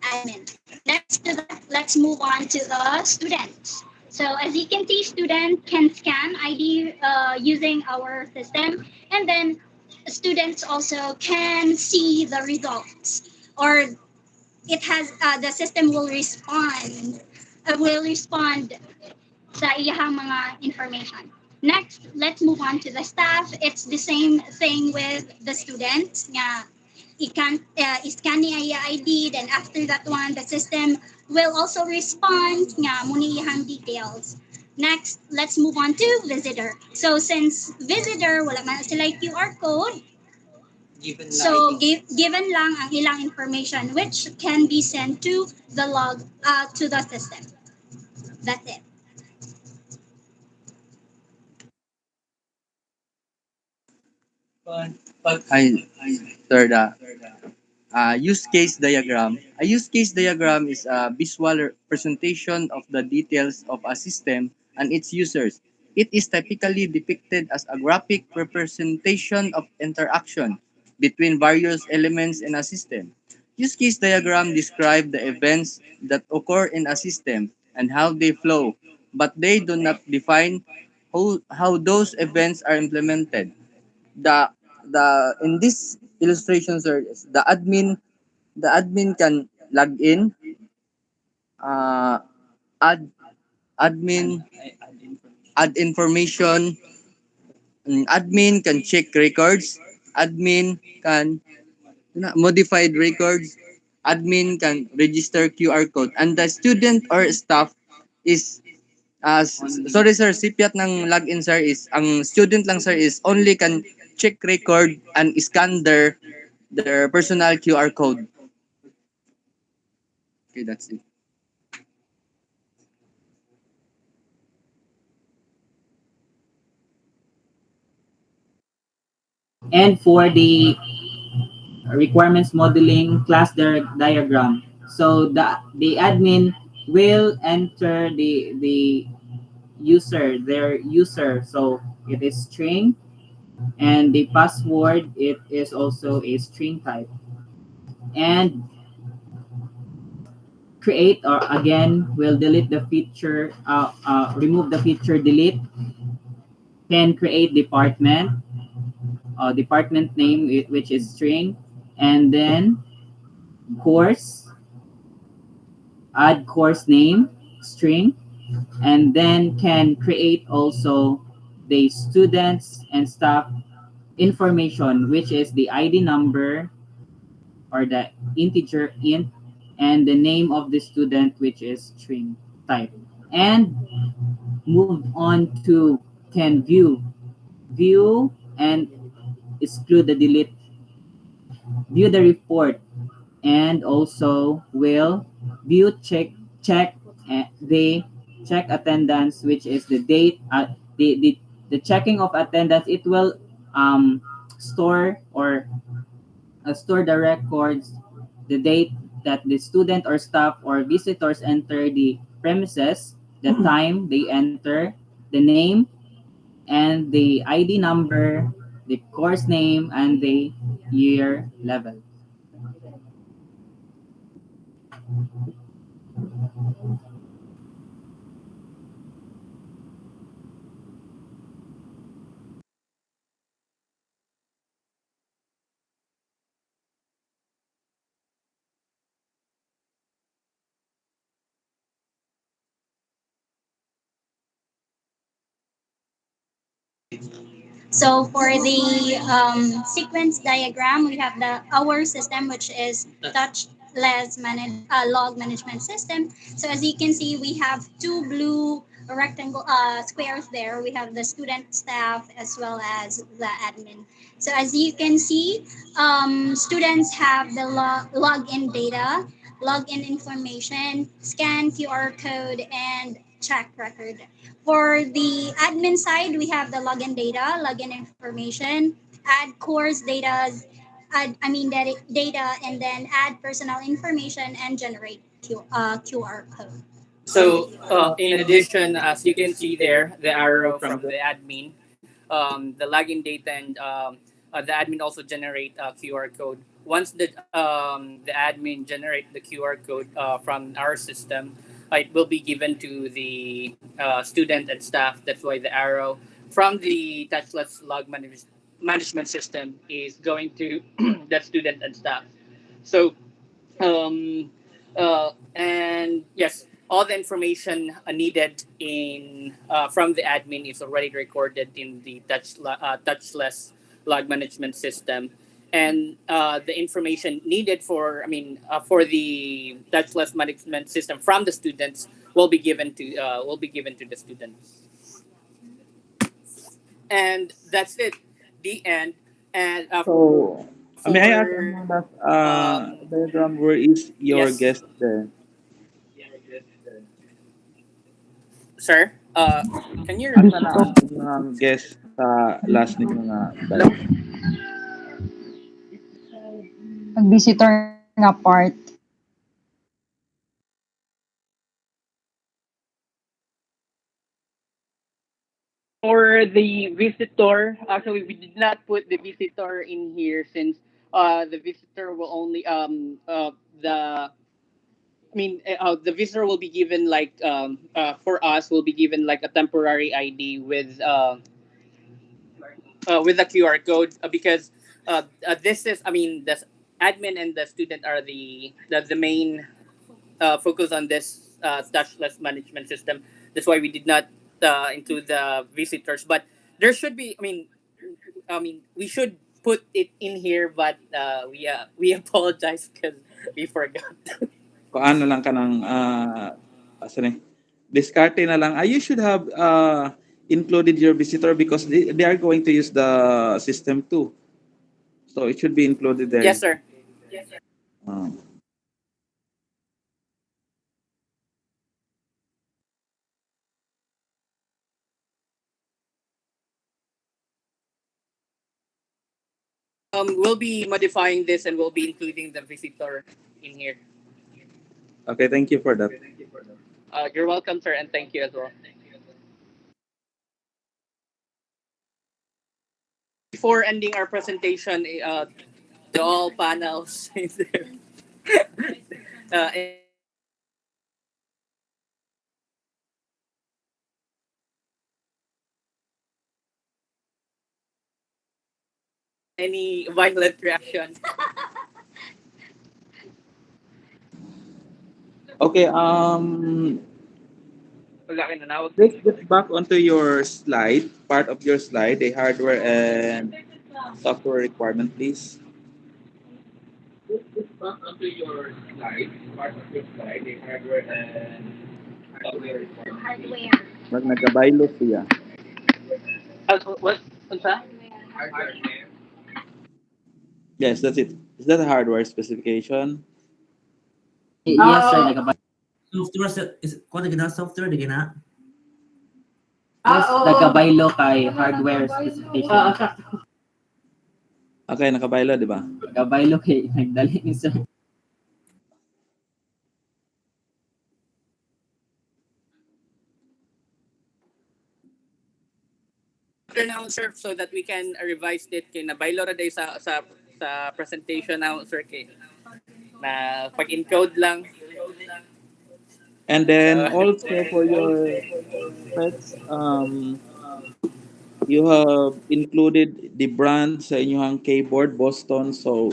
admin. Next to that, let's move on to the students. So as you can see, student can scan ID using our system, and then students also can see the results, or it has the system will respond sa iyahang mga information. Next, let's move on to the staff. It's the same thing with the students. Nga, iscan niya ID, then after that one, the system will also respond nga muna iyahang details. Next, let's move on to visitor. So since visitor, wala man sila QR code, so given lang ang ilang information which can be sent to the log to the system. That's it. Hi, sir. Use case diagram. A use case diagram is a visual presentation of the details of a system and its users. It is typically depicted as a graphic representation of interaction between various elements in a system. Use case diagram describe the events that occur in a system and how they flow, but they do not define how those events are implemented. The in this illustration, sir, the admin can log in, uh, add admin add information. Admin can check records. Admin can modified records. Admin can register QR code, and the student or staff is sorry sir, sipiat ng login sir is ang student lang sir is only can check record and scan their personal QR code. Okay, that's it. And for the requirements modeling class diagram. So the admin will enter the user, their user. So it is string, and the password, it is also a string type. And create, or again will delete the feature, remove the feature delete, can create department, department name, which is string, and then course, add course name, string, and then can create also the students and staff information, which is the ID number, or the integer int, and the name of the student, which is string type. And move on to can view and exclude the delete, view the report, and also will view check the check attendance, which is the date, the checking of attendance. It will store, or store the records, the date that the student or staff or visitors enter the premises, the time they enter, the name, and the ID number, the course name, and the year level. So for the sequence diagram, we have the our system, which is touchless log management system. So as you can see, we have two blue rectangle squares there. We have the student, staff, as well as the admin. So as you can see, students have the login data, login information, scan QR code, and check record. For the admin side, we have the login data, login information, add course data, data, and then add personal information and generate QR code. So, in addition, as you can see there, the arrow from the admin, the login data, and the admin also generate a QR code. Once the admin generate the QR code from our system, it will be given to the student and staff. That's why the arrow from the touchless management system is going to the student and staff. So um, and yes, all the information needed in from the admin is already recorded in the touchless log management system, and the information needed for the touchless management system from the students will be given to the students, and that's it, the end. And So, may I ask for on that um, diagram, where is your yes, guest there? sir. Can you Asa repeat? na ang inyong guest sa last ninyo nga diagram? Mag-visitor nga part. For the visitor, actually, we did not put the visitor in here since the visitor will only the visitor will be given like for us will be given like a temporary ID with the QR code because this is the admin and the student are the main focus on this touchless management system. That's why we did not include the visitors. But there should be. We should put it in here, but we apologize because we forgot. Kung ano lang ka ng, asa ni? Discarte na lang. You should have included your visitor because they are going to use the system too. So it should be included there. Yes, sir. Ah. we'll be modifying this and we'll be including the visitor in here. Okay, thank you for that. You're welcome, sir, and thank you as well. Before ending our presentation, the all panels is there. Any violent reaction? Okay, Wala kayo nanawag. let's get back onto your slide, part of your slide, the hardware and software requirement, please. Let's get back onto your slide, part of your slide, the hardware and software requirement. Hardware. Mag nagkabaylo siya. What? Unsa? Yes, that's it. Is that a hardware specification? Yes, sir. Nagabay. Software is kung na software di gina. Yes, nagabaylo kay hardware specification. Okay, nakabaylo, di ba? Nagabaylo kay nagdali ni sir. After now, sir, so that we can revise it kay nabaylo ra day sa presentation now, sir, kay na pag-encode lang. And then also for your specs, you have included the brand sa inyong keyboard, Boston. So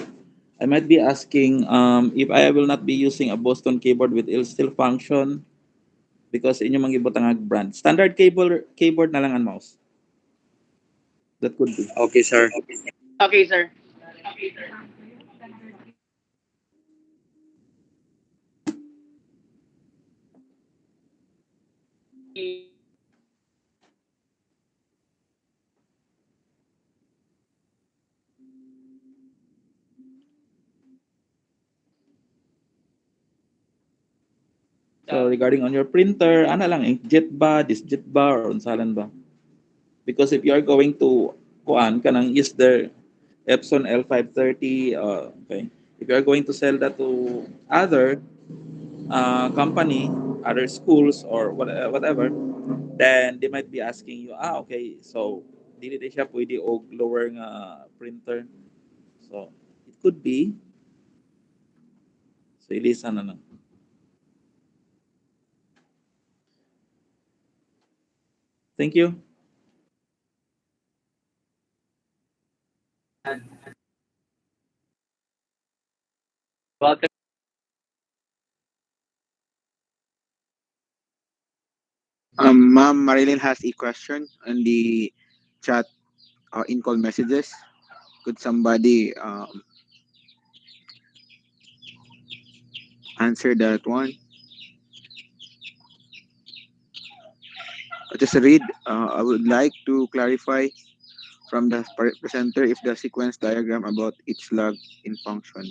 I might be asking if I will not be using a Boston keyboard with it'll still function because inyong mangibutang brand. Standard keyboard na lang ang mouse. That could be. Okay, sir. Okay, sir. So regarding on your printer, ano lang, inkjet ba, disjet ba, or unsalan ba? Because if you are going to kuan kanang use the Epson L530, okay. If you are going to sell that to other company, other schools or whatever, then they might be asking you, okay, so dili di siya pwede og lower nga printer. So it could be. So ilisa na lang. Thank you. Welcome. Ma'am Marilyn has a question on the chat in call messages. Could somebody answer that one? Just read. I would like to clarify from the presenter if the sequence diagram about each log in function.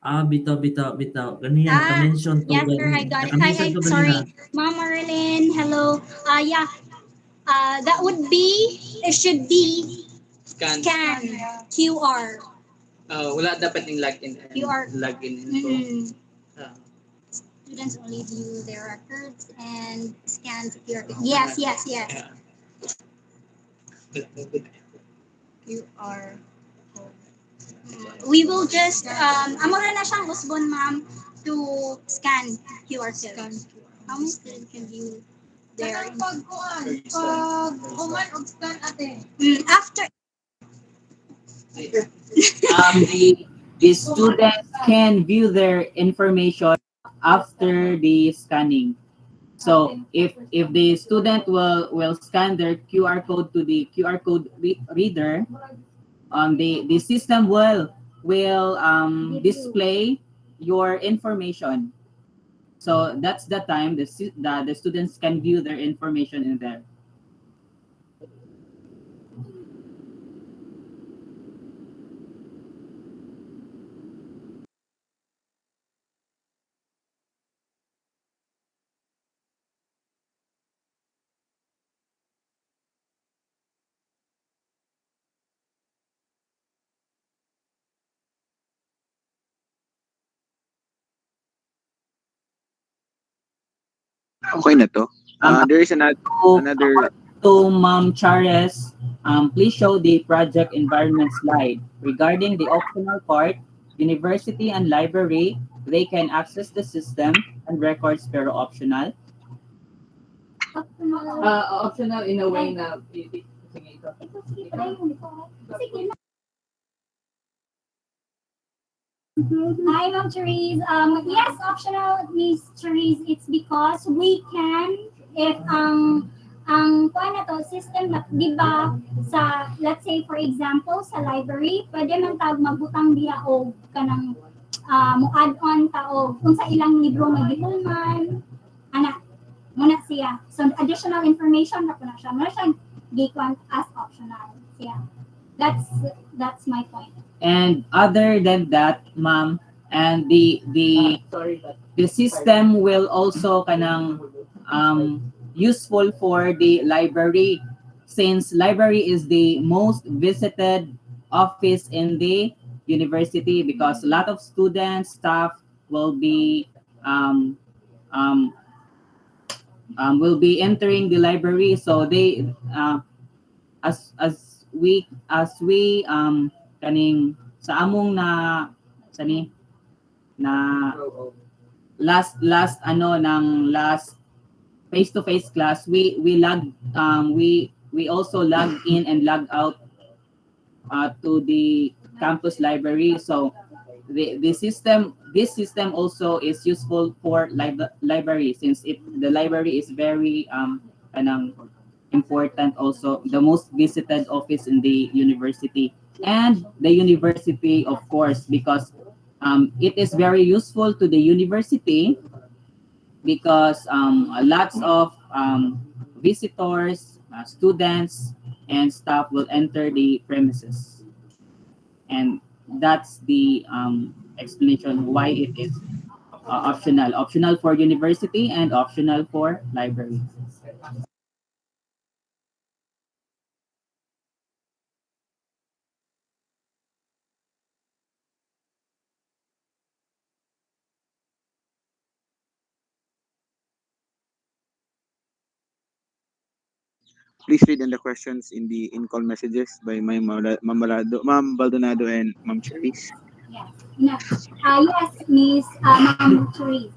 Bitaw. Ganyan, naka-mention to. Yes, sir. I got it. Naka-mention to Sorry. ganina. Ma'am Marilyn, hello. Yeah. That would be, it should be Scan. QR. Wala dapat yung login. QR. Login. Students only view their records and scan QR. Yes. QR. We will just, amo na siyang usbon, ma'am, to scan QR code. How many students can view their after The students can view their information after the scanning. So if the student will scan their QR code to the QR code reader, the system will display your information. So that's the time the students can view their information in there. Okay na to. There is another. To Ma'am Chares, please show the project environment slide. Regarding the optional part, university and library, they can access the system and records pero optional. Optional in a way na Hi, Ma'am Therese. Yes, optional, Miss Therese. It's because we can, if ang kuha na to, system na, di ba, sa, let's say, for example, sa library, pwede man tawag magbutang diya o kanang mo add on ta o kung sa ilang libro may gihulman, ana, muna siya. So, additional information na po na siya. Muna siya gikuan as optional. Yeah. That's my point. And other than that, ma'am, and the system will also kanang useful for the library, since library is the most visited office in the university, because a lot of students, staff will be will be entering the library. So they as we kaning sa among na sani na last ano ng last face to face class, we also log in and log out to the campus library. So this system also is useful for library, since the library is very kanang important, also the most visited office in the university. And the university, of course, because it is very useful to the university, because lots of visitors, students, and staff will enter the premises. And that's the explanation why it is optional for university and optional for library. Please read in the questions in the in-call messages by Ma'am Baldonado and Ma'am Cherise. Yeah. Yes, Miss Ma'am Therese.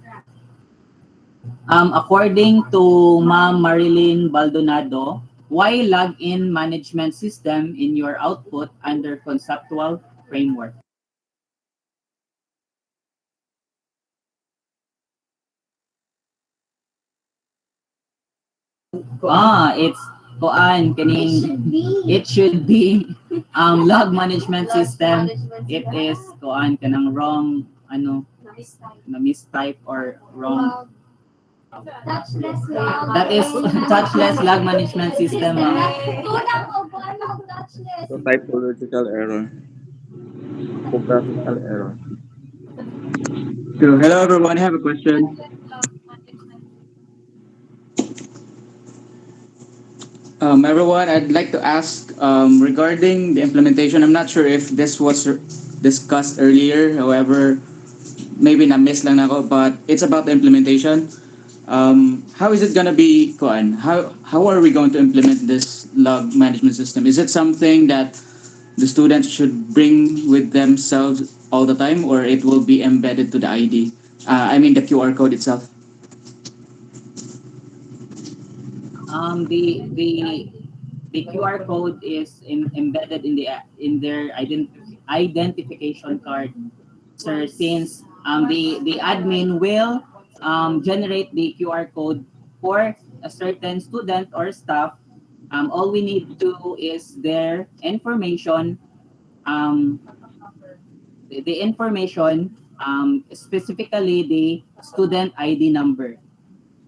According to Ma'am Marilyn Baldonado, why login management system in your output under conceptual framework? It's kuan kaning it should be log management system. It is kuan kanang wrong ano na mistype or wrong. Touchless log. That is touchless log management system. So typological error. Typographical error. So hello everyone, I have a question. Everyone, I'd like to ask regarding the implementation. I'm not sure if this was discussed earlier. However, maybe na-miss lang ako, but it's about the implementation. How is it gonna be, Kuan? How are we going to implement this log management system? Is it something that the students should bring with themselves all the time, or it will be embedded to the ID? I mean the QR code itself. The QR code is embedded in their identification card, sir. Since the admin will generate the QR code for a certain student or staff, all we need to is their information, um, the information, specifically the student ID number.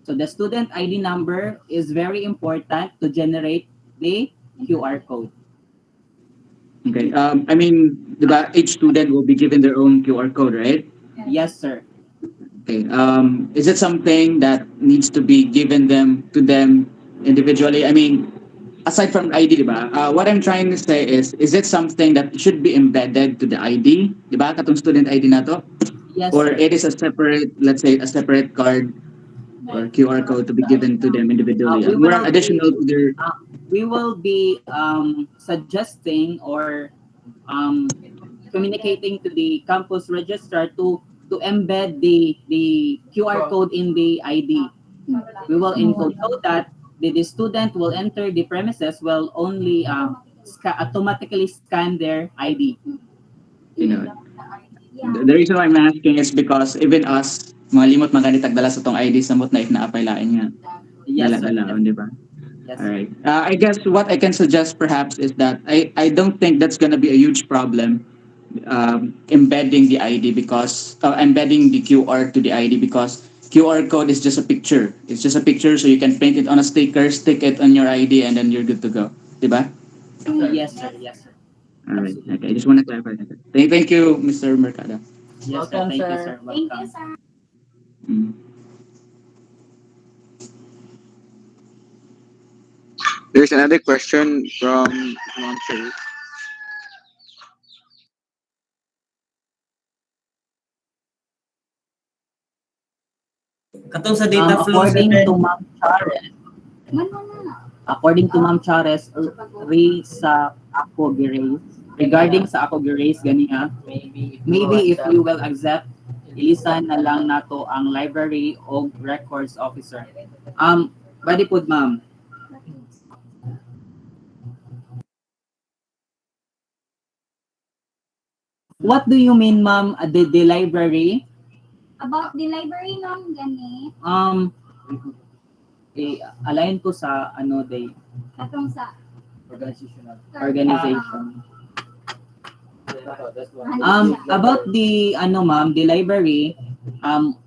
So the student ID number is very important to generate the QR code. Okay. I mean, diba, each student will be given their own QR code, right? Yes, sir. Okay. Is it something that needs to be given to them individually? I mean, aside from ID, diba? What I'm trying to say is it something that should be embedded to the ID, diba? Katong student ID na to? Yes, Or sir. it is a separate, let's say, a separate card or QR code to be given to them Uh, individually? we More will be additional to their we will be suggesting or um, communicating to the campus registrar to embed the QR code in the ID. We will encode so that the student will enter the premises will only automatically scan their ID. you know, the reason why I'm asking is because even us, mga limot mga ganit tagdala sa tong ID samot na if na-apply lain nga. Yes, sir. Dala-dala, di ba? Yes, All sir. right. I guess what I can suggest perhaps is that I don't think that's going to be a huge problem embedding the ID because embedding the QR to the ID because QR code is just a picture. It's just a picture, so you can print it on a sticker, stick it on your ID, and then you're good to go. Diba? Yes, sir. Yes, sir. All right. Absolutely. Okay. I just want to clarify that. Thank you, Mr. Mercado. Yes, sir. Thank you, sir. Welcome. Mm. There's another question from Ma'am Sherry. Katong sa data flow, sir, According to Ma'am Chares, according to Ma'am Chares, sa ako regarding sa ako ganiya, maybe if you will accept, ilisan na lang nato ang library o records officer. Bali pod ma'am. What do you mean, ma'am, the library? About the library, ma'am, gani. Align ko sa ano day Katong sa organization. About the ano ma'am, the library, ang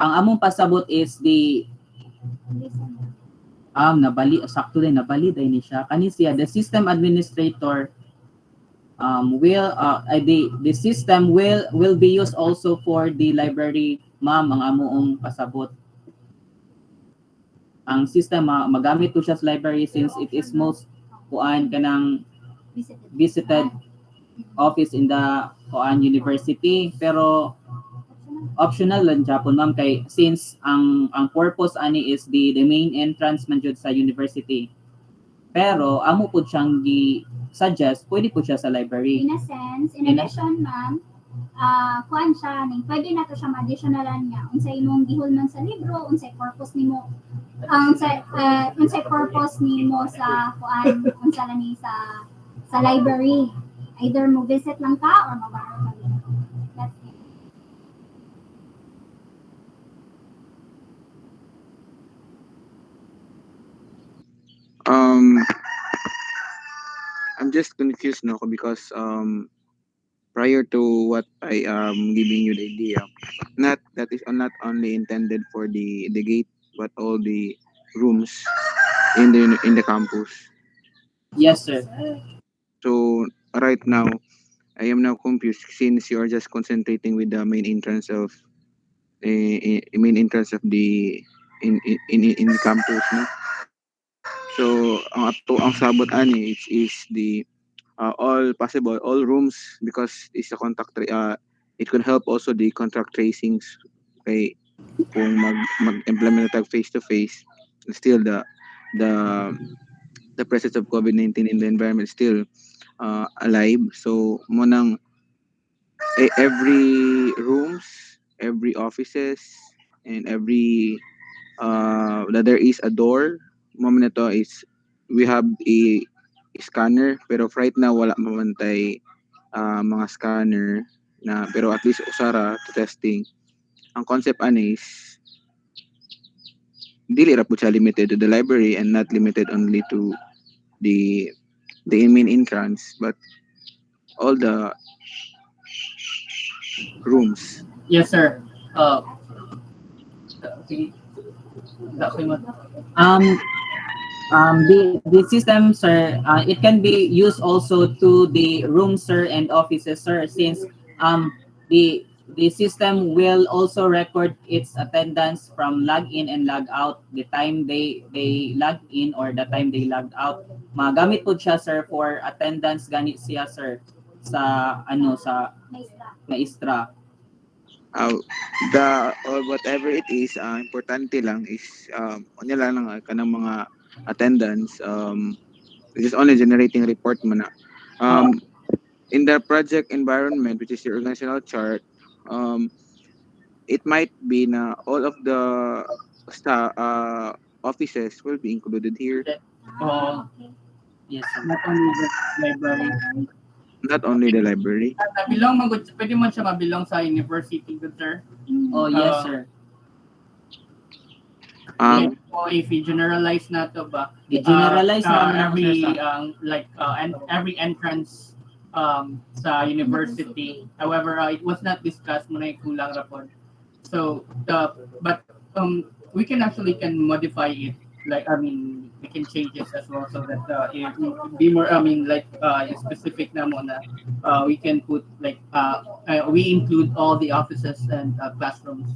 among pasabot is the nabali sakto din nabali day ni siya kani siya the system administrator will the system will be used also for the library ma'am ang amoong pasabot ang system magamit to siya sa library since it is most kuan kanang visited office in the kuan university pero optional lang Japon ma'am kay since ang purpose ani is the main entrance man jud sa university pero amo pud siyang gi-suggest pwede po siya sa library. In a sense, in addition, ma'am, kuan siya, pwede na to siya ma-additionalan niya. Unsay imong gihulman sa libro, unsay purpose nimo, unsay purpose nimo sa kuan, unsa lani sa library. Either mo visit lang ka or mabaro ka din. That's it. I'm just confused no because prior to what I am giving you the idea, not that is not only intended for the gate but all the rooms in the campus. Yes, sir. So right now I am now confused since you are just concentrating with the main entrance of main entrance of the in the campus no. So ang ato ang sabot ani is the all possible all rooms because it's a it could help also the contact tracings kay kung mag-implement tag face to face still the the presence of COVID-19 in the environment still alive so mo nang every rooms every offices and every that there is a door moment na to is we have a scanner pero right now wala mamantay mga scanner na pero at least usara to testing ang concept ani is dili ra po siya limited to the library and not limited only to the main entrance, but all the rooms. Yes, sir. Sige. Um, the system, sir, it can be used also to the room, sir, and offices, sir, since the system will also record its attendance from log in and log out, the time they log in or the time they logged out. Magamit po siya, sir, for attendance ganit siya, sir, sa sa maestra. The or whatever it is, importante lang is unya lang kanang mga attendance, this is only generating report mo na. In the project environment, which is your organizational chart, it might be na all of the offices will be included here. Yes, sir. Not only the library. Not only the library. Nabilong pwede man siya mabilong sa university, good sir. Oh, yes, sir. If we generalize na to ba? I-generalize na every every entrance sa university. However, it was not discussed muna kulang rapon. So but we can modify it. We can change it as well so that it will be more specific na muna. We can put we include all the offices and classrooms.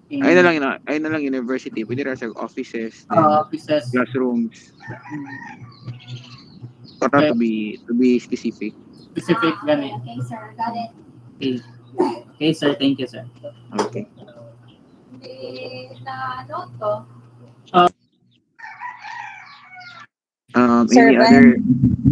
Ay na lang university, pwede ra sa offices, classrooms. Para to be specific. Specific gani. Okay, sir. Got it. Okay, sir. Thank you, sir. Okay. Na-note ko. Sir Any Ben?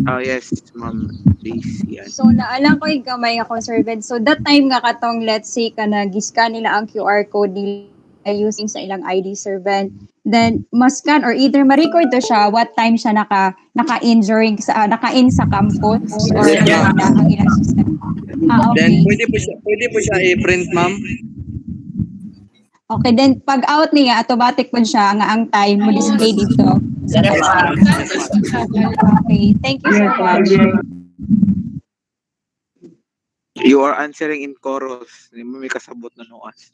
other? Yes, Ma'am Daisy. So naalang ko yung gamay nga conserved. So that time nga katong let's say ka na giscan nila ang QR code nila using sa ilang ID servant. Then mascan or either ma-record to siya what time siya naka-in during naka-in sa campus or Yeah. ang ilang system. Then Okay. pwede po siya i-print, ma'am. Okay, then pag out niya automatic po siya nga ang time mo display dito. Okay, thank you so much. You are answering in chorus. May kasabot na nuas.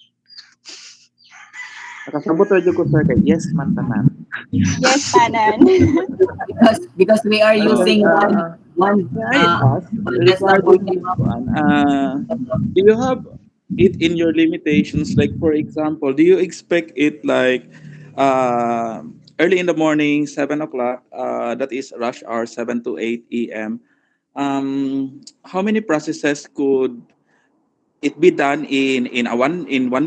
Nakasabot ra jud ko sir kay yes man tanan. Yes, Tanan. because we are using one do you have it in your limitations? Like for example, do you expect it like early in the morning, 7 o'clock? That is rush hour, 7 to 8 a.m. How many processes could it be done in 1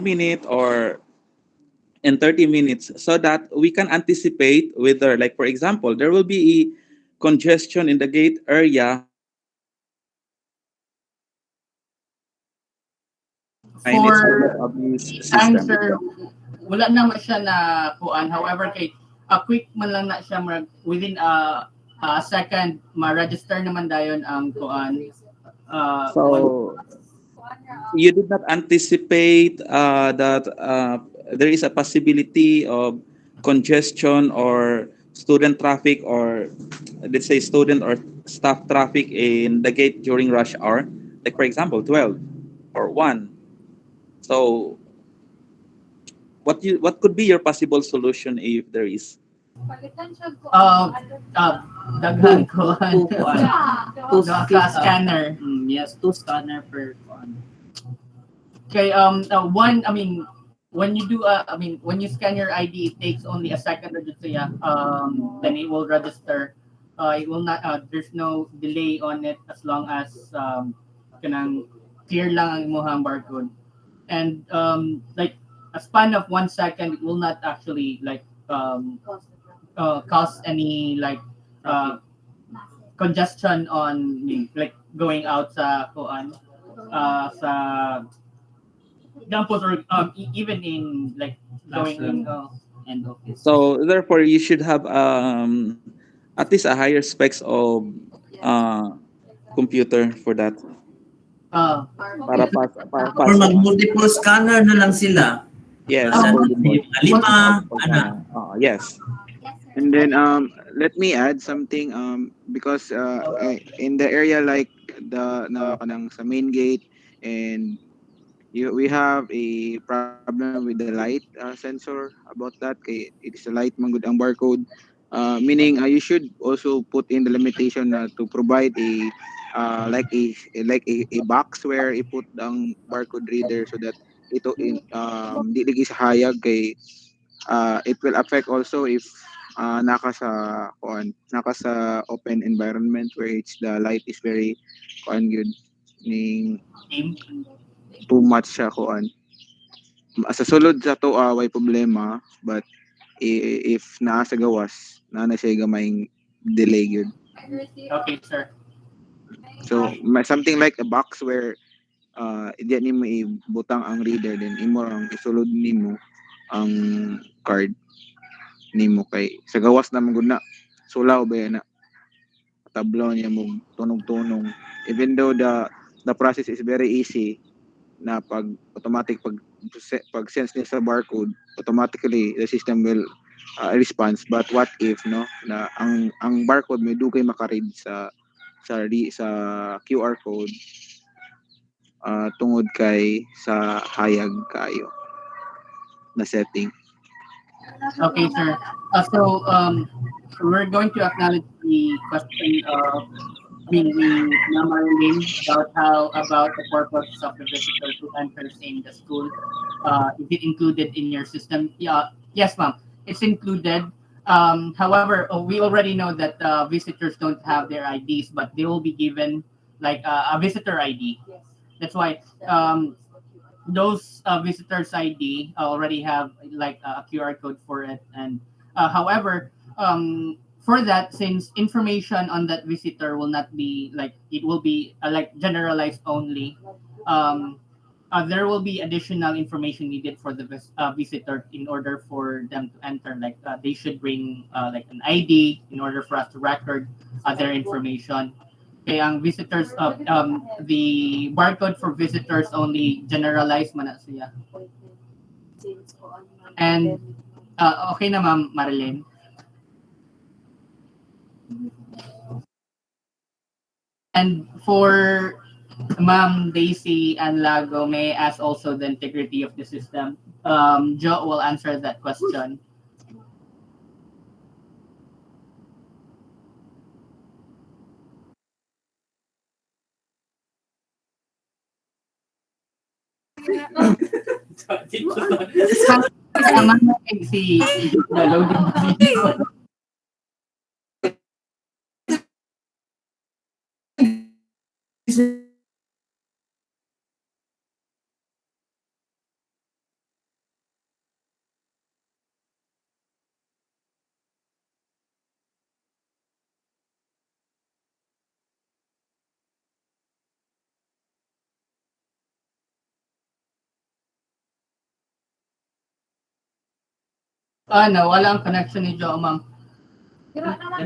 minute or in 30 minutes, so that we can anticipate whether, like for example, there will be a congestion in the gate area. For answer, wala na siya na kuan. However, quick man lang na siya within a second ma-register naman dayon ang kuan. So you did not anticipate that there is a possibility of congestion or student traffic, or let's say student or staff traffic in the gate during rush hour, like for example 12 or 1. So what could be your possible solution if there is? Daghan ko. Two scanner. Yes, 2 scanner per one. Okay, one, when you do when you scan your ID, it takes only a second or just then it will register. It will not there's no delay on it as long as kanang clear lang ang imong barcode. And like a span of 1 second, it will not actually cause any congestion on going out sa sa campus or even in going in and office. So therefore, you should have at least a higher specs of computer for that. Para Or mag-multiple scanner na lang sila. Yes. Lima, Yes. And then let me add something because in the area like the na kanang sa main gate and we have a problem with the light sensor about that kay it is a light man good ang barcode, meaning you should also put in the limitation to provide a a box where you put ang barcode reader so that ito in di lagi sa hayag kay it will affect also if naka sa open environment where it's the light is very kuan good ning Team. too much siya kuan sa sulod sa to way problema but if naa sa gawas na siya gamayng delay gyud. Okay, sir. So something like a box where diyan nimo ibutang ang reader then imo ang isulod nimo ang card nimo kay sa gawas na gud na sulaw ba yan na tablaw niya mo tunog-tunog even though the process is very easy na pag automatic pag sense niya sa barcode automatically the system will response but what if no na ang barcode may dugay makaread sa QR code tungod kay sa hayag kayo na setting. Okay, sir. We're going to acknowledge the question of the Marilyn about about the purpose of the visitor who enters in the school. Is it included in your system? Yeah, yes, ma'am. It's included. However, we already know that visitors don't have their IDs, but they will be given like a visitor ID. That's why those visitors ID already have like a QR code for it. And however, for that, since information on that visitor will not be like it will be like generalized only, there will be additional information needed for the visitor in order for them to enter. Like they should bring like an ID in order for us to record their information. Okay, ang visitors the barcode for visitors only generalized man na siya. And okay na ma'am Marilyn. And for Ma'am Daisy and Lago, may I ask also the integrity of the system? Joe will answer that question. Si loading video. Wala ang connection ni Joe, ma'am.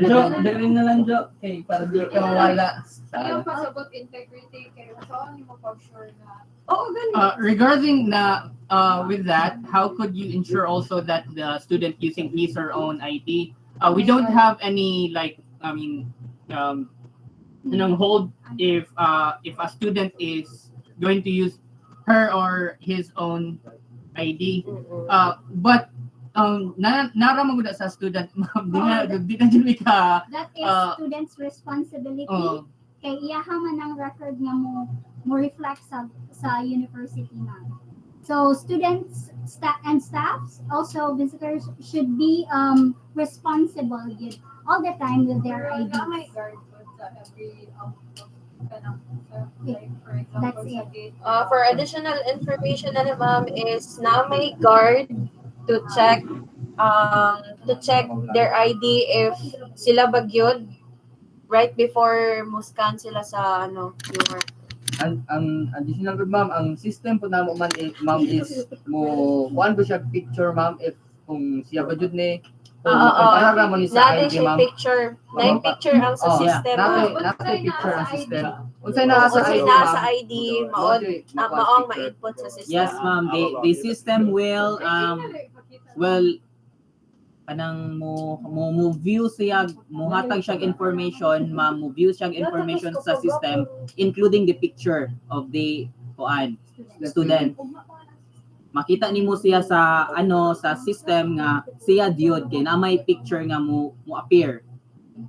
Joe, dalhin na lang, Joe. Okay, para di ka mawala. Yung pasabot integrity, kaya saan mo pag-sure na? Regarding with that, how could you ensure also that the student using his or own ID? We don't have any hold if a student is going to use her or his own ID. But naramang sa student, di na dyan ka. That is student's responsibility. Kaya iyaha man ang record nga mo reflect sa university na. So students and staffs, also visitors, should be responsible all the time with their IDs. That's it. For additional information na ma'am is na may guard to check their ID if sila bagyod right before mo scan sila sa QR. Ang additional good ma'am, ang system po namo man ma'am is mo kuan ko siya picture ma'am if kung siya ba jud ni para mo ni sa ID ma'am. Picture. Na picture ang sa system. Naka picture ang system. Unsay na sa ID? Sa ID maong ma-input sa system. Yes ma'am, the system will kanang mo view siya, mo hatag siya information, mo view siya information sa system including the picture of the student. Makita nimo siya sa sa system nga siya diod kay na may picture nga mo appear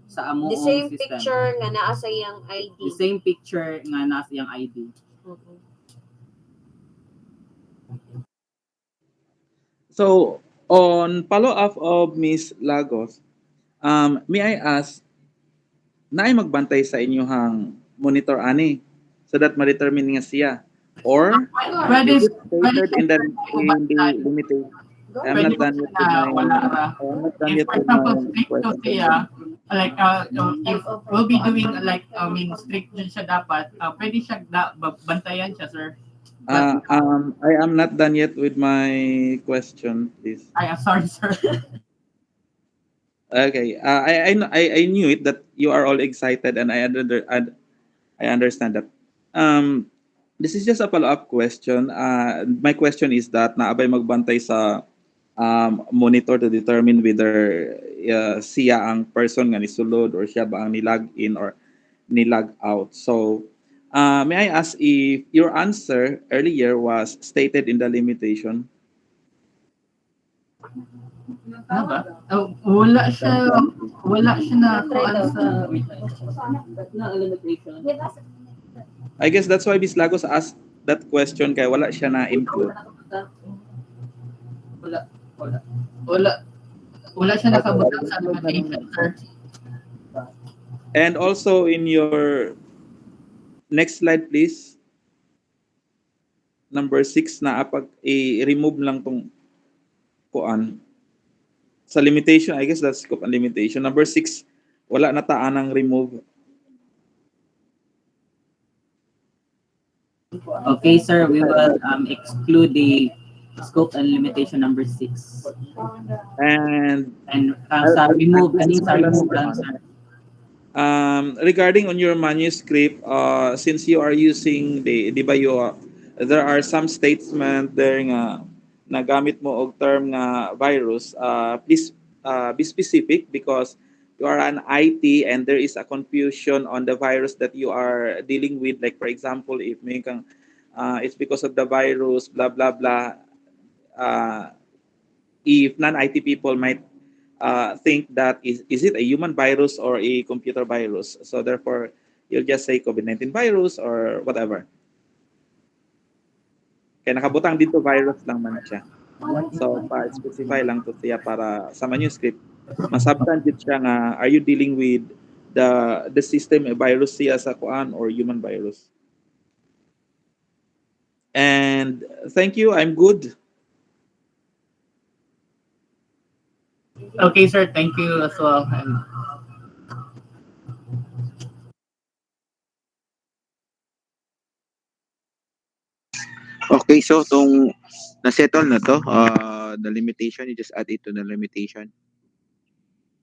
sa amo The same system. picture nga naa sa iyang ID. The same picture nga naa sa iyang ID. Mhm. So, on follow-up of Miss Lagos, may I ask, naay magbantay sa inyong monitor ani so that ma-determine nga siya? Or Pwede, is it stated in the limitation? I'm not done yet with my question. Like if we'll be doing like strict din siya dapat, pwede siya bantayan siya, sir. I am not done yet with my question, please. I am sorry, sir. Okay. I knew it that you are all excited, and I understand that. This is just a follow-up question. My question is that naabay magbantay sa monitor to determine whether siya ang person nga nisulod or siya ba ang nilag in or nilag out. So, may I ask if your answer earlier was stated in the limitation? Wala siya na limitation. I guess that's why Ms. Lagos asked that question kaya wala siya na include. Wala siya nakabutang sa limitation, sir. And also in your next slide, please. Number 6 na i-remove lang tong kuan. Sa limitation, I guess that's scope and limitation. Number 6, wala na taanang remove. Okay, sir, we will exclude the scope and limitation number 6. And sa remove, sa remove lang, sir. Regarding on your manuscript, since you are using di ba there are some statement there nga nagamit mo og term nga virus, please be specific because you are an IT and there is a confusion on the virus that you are dealing with. Like for example, if may kang it's because of the virus, blah blah blah. If non-IT people might think that is it a human virus or a computer virus? So therefore, you'll just say COVID-19 virus or whatever. Kaya nakabutang dito virus lang man siya. So pa-specify lang to siya para sa manuscript. Masabtan dito siya nga, are you dealing with the system virus siya sa kuan or human virus? And thank you, I'm good. Okay, sir. Thank you as well. Okay, so tong na-settle na to, the limitation, you just add it to the limitation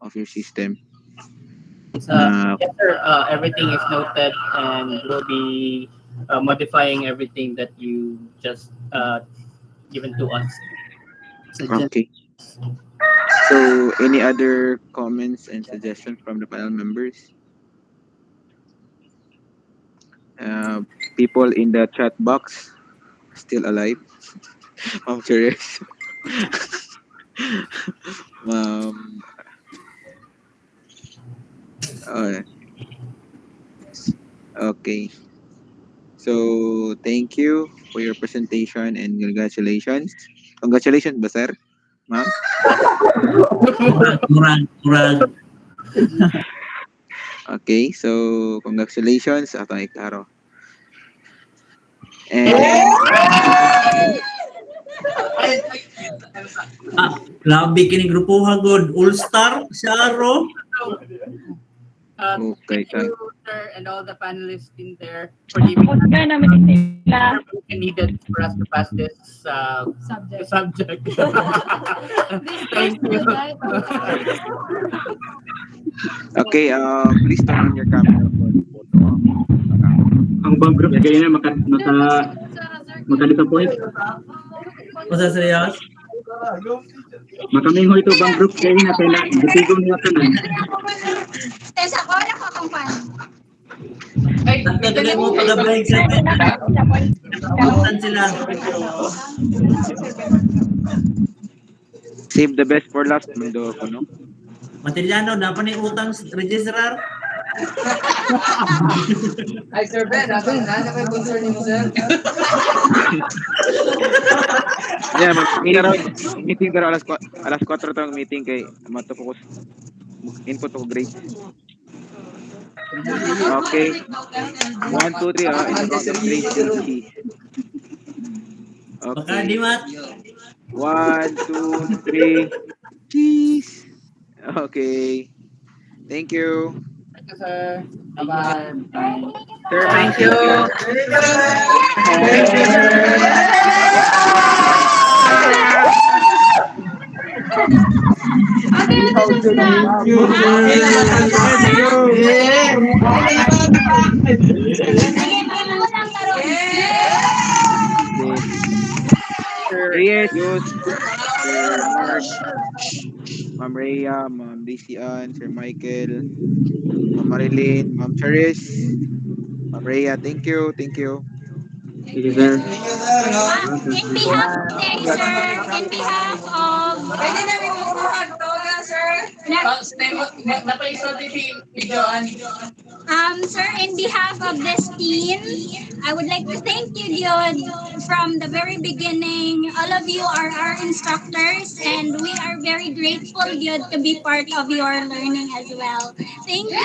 of your system. Yes, sir. Everything is noted and we'll be modifying everything that you just given to us. Okay. So, any other comments and suggestions from the panel members? People in the chat box still alive? I'm curious. Okay. So, thank you for your presentation and congratulations. Congratulations ba, sir? Ma'am? Murag. Okay, so congratulations atong iklaro. And Grabe kining grupo hagod All-Star Sharo. okay, Thank you, sir, and all the panelists in there for giving us needed for us to pass this subject. Thank you. okay, please turn on your camera for the photo. Ang bankrupt kayo na makadisappoint. Masa serious? Makamingoy ito bang group kayo na kaya butigong niya tanan. Tesa ko na ko kung pan. Dagdagan mo pag-abay, sir Ben. Nakautan sila. Save the best for last mundo ko, no? Matiliano, dapat ni utang registrar. Ay, Sir Ben, nasa may concern mo, sir? Yeah, meeting pero alas 4 tong meeting kay matupokus input ko grades. Okay. 1, 2, 3, in the count of 3, cheese. Baka Okay. di mat. 1, 2, 3, cheese. Okay. Thank you. Sir. Bye-bye. Bye. Sir, Thank you. thank you, sir. Thank you, Sir Reyes, Yus, Sir Mark, Ma'am Rhea, Ma'am Daisy Ann, Sir Michael, Ma'am Marilyn, Ma'am Charis, Ma'am Rhea, thank you, thank you. Sige, sir. In behalf of the sir, in behalf of Pwede namin makuha to na, sir. Napaisod yung videoan. Sir, in behalf of this team, I would like to thank you, Dion, from the very beginning. All of you are our instructors, and we are very grateful, Dion, to be part of your learning as well. Thank you.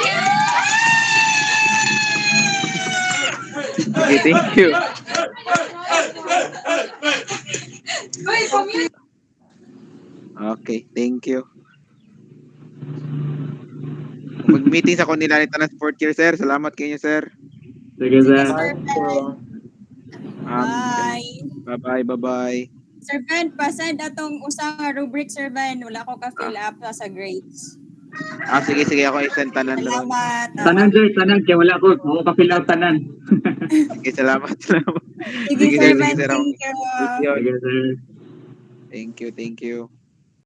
Okay, thank you. Okay, thank you. Mag-meeting sa kanila ni Tanas 4th year, sir. Salamat kayo, sir. Sige, sir. Bye. Bye-bye, bye-bye. Sir Ben, pasend atong usang rubric, Sir Ben. Wala ko ka-fill up sa grades. Sige, ako isend tanan lang. Salamat. Tanan, sir. Tanan. Kaya wala ko. Ako ka-fill out tanan. Sige, salamat. Sige, Sir Ben. Sige, sir. Thank you. Sige, sir. Thank you, thank you.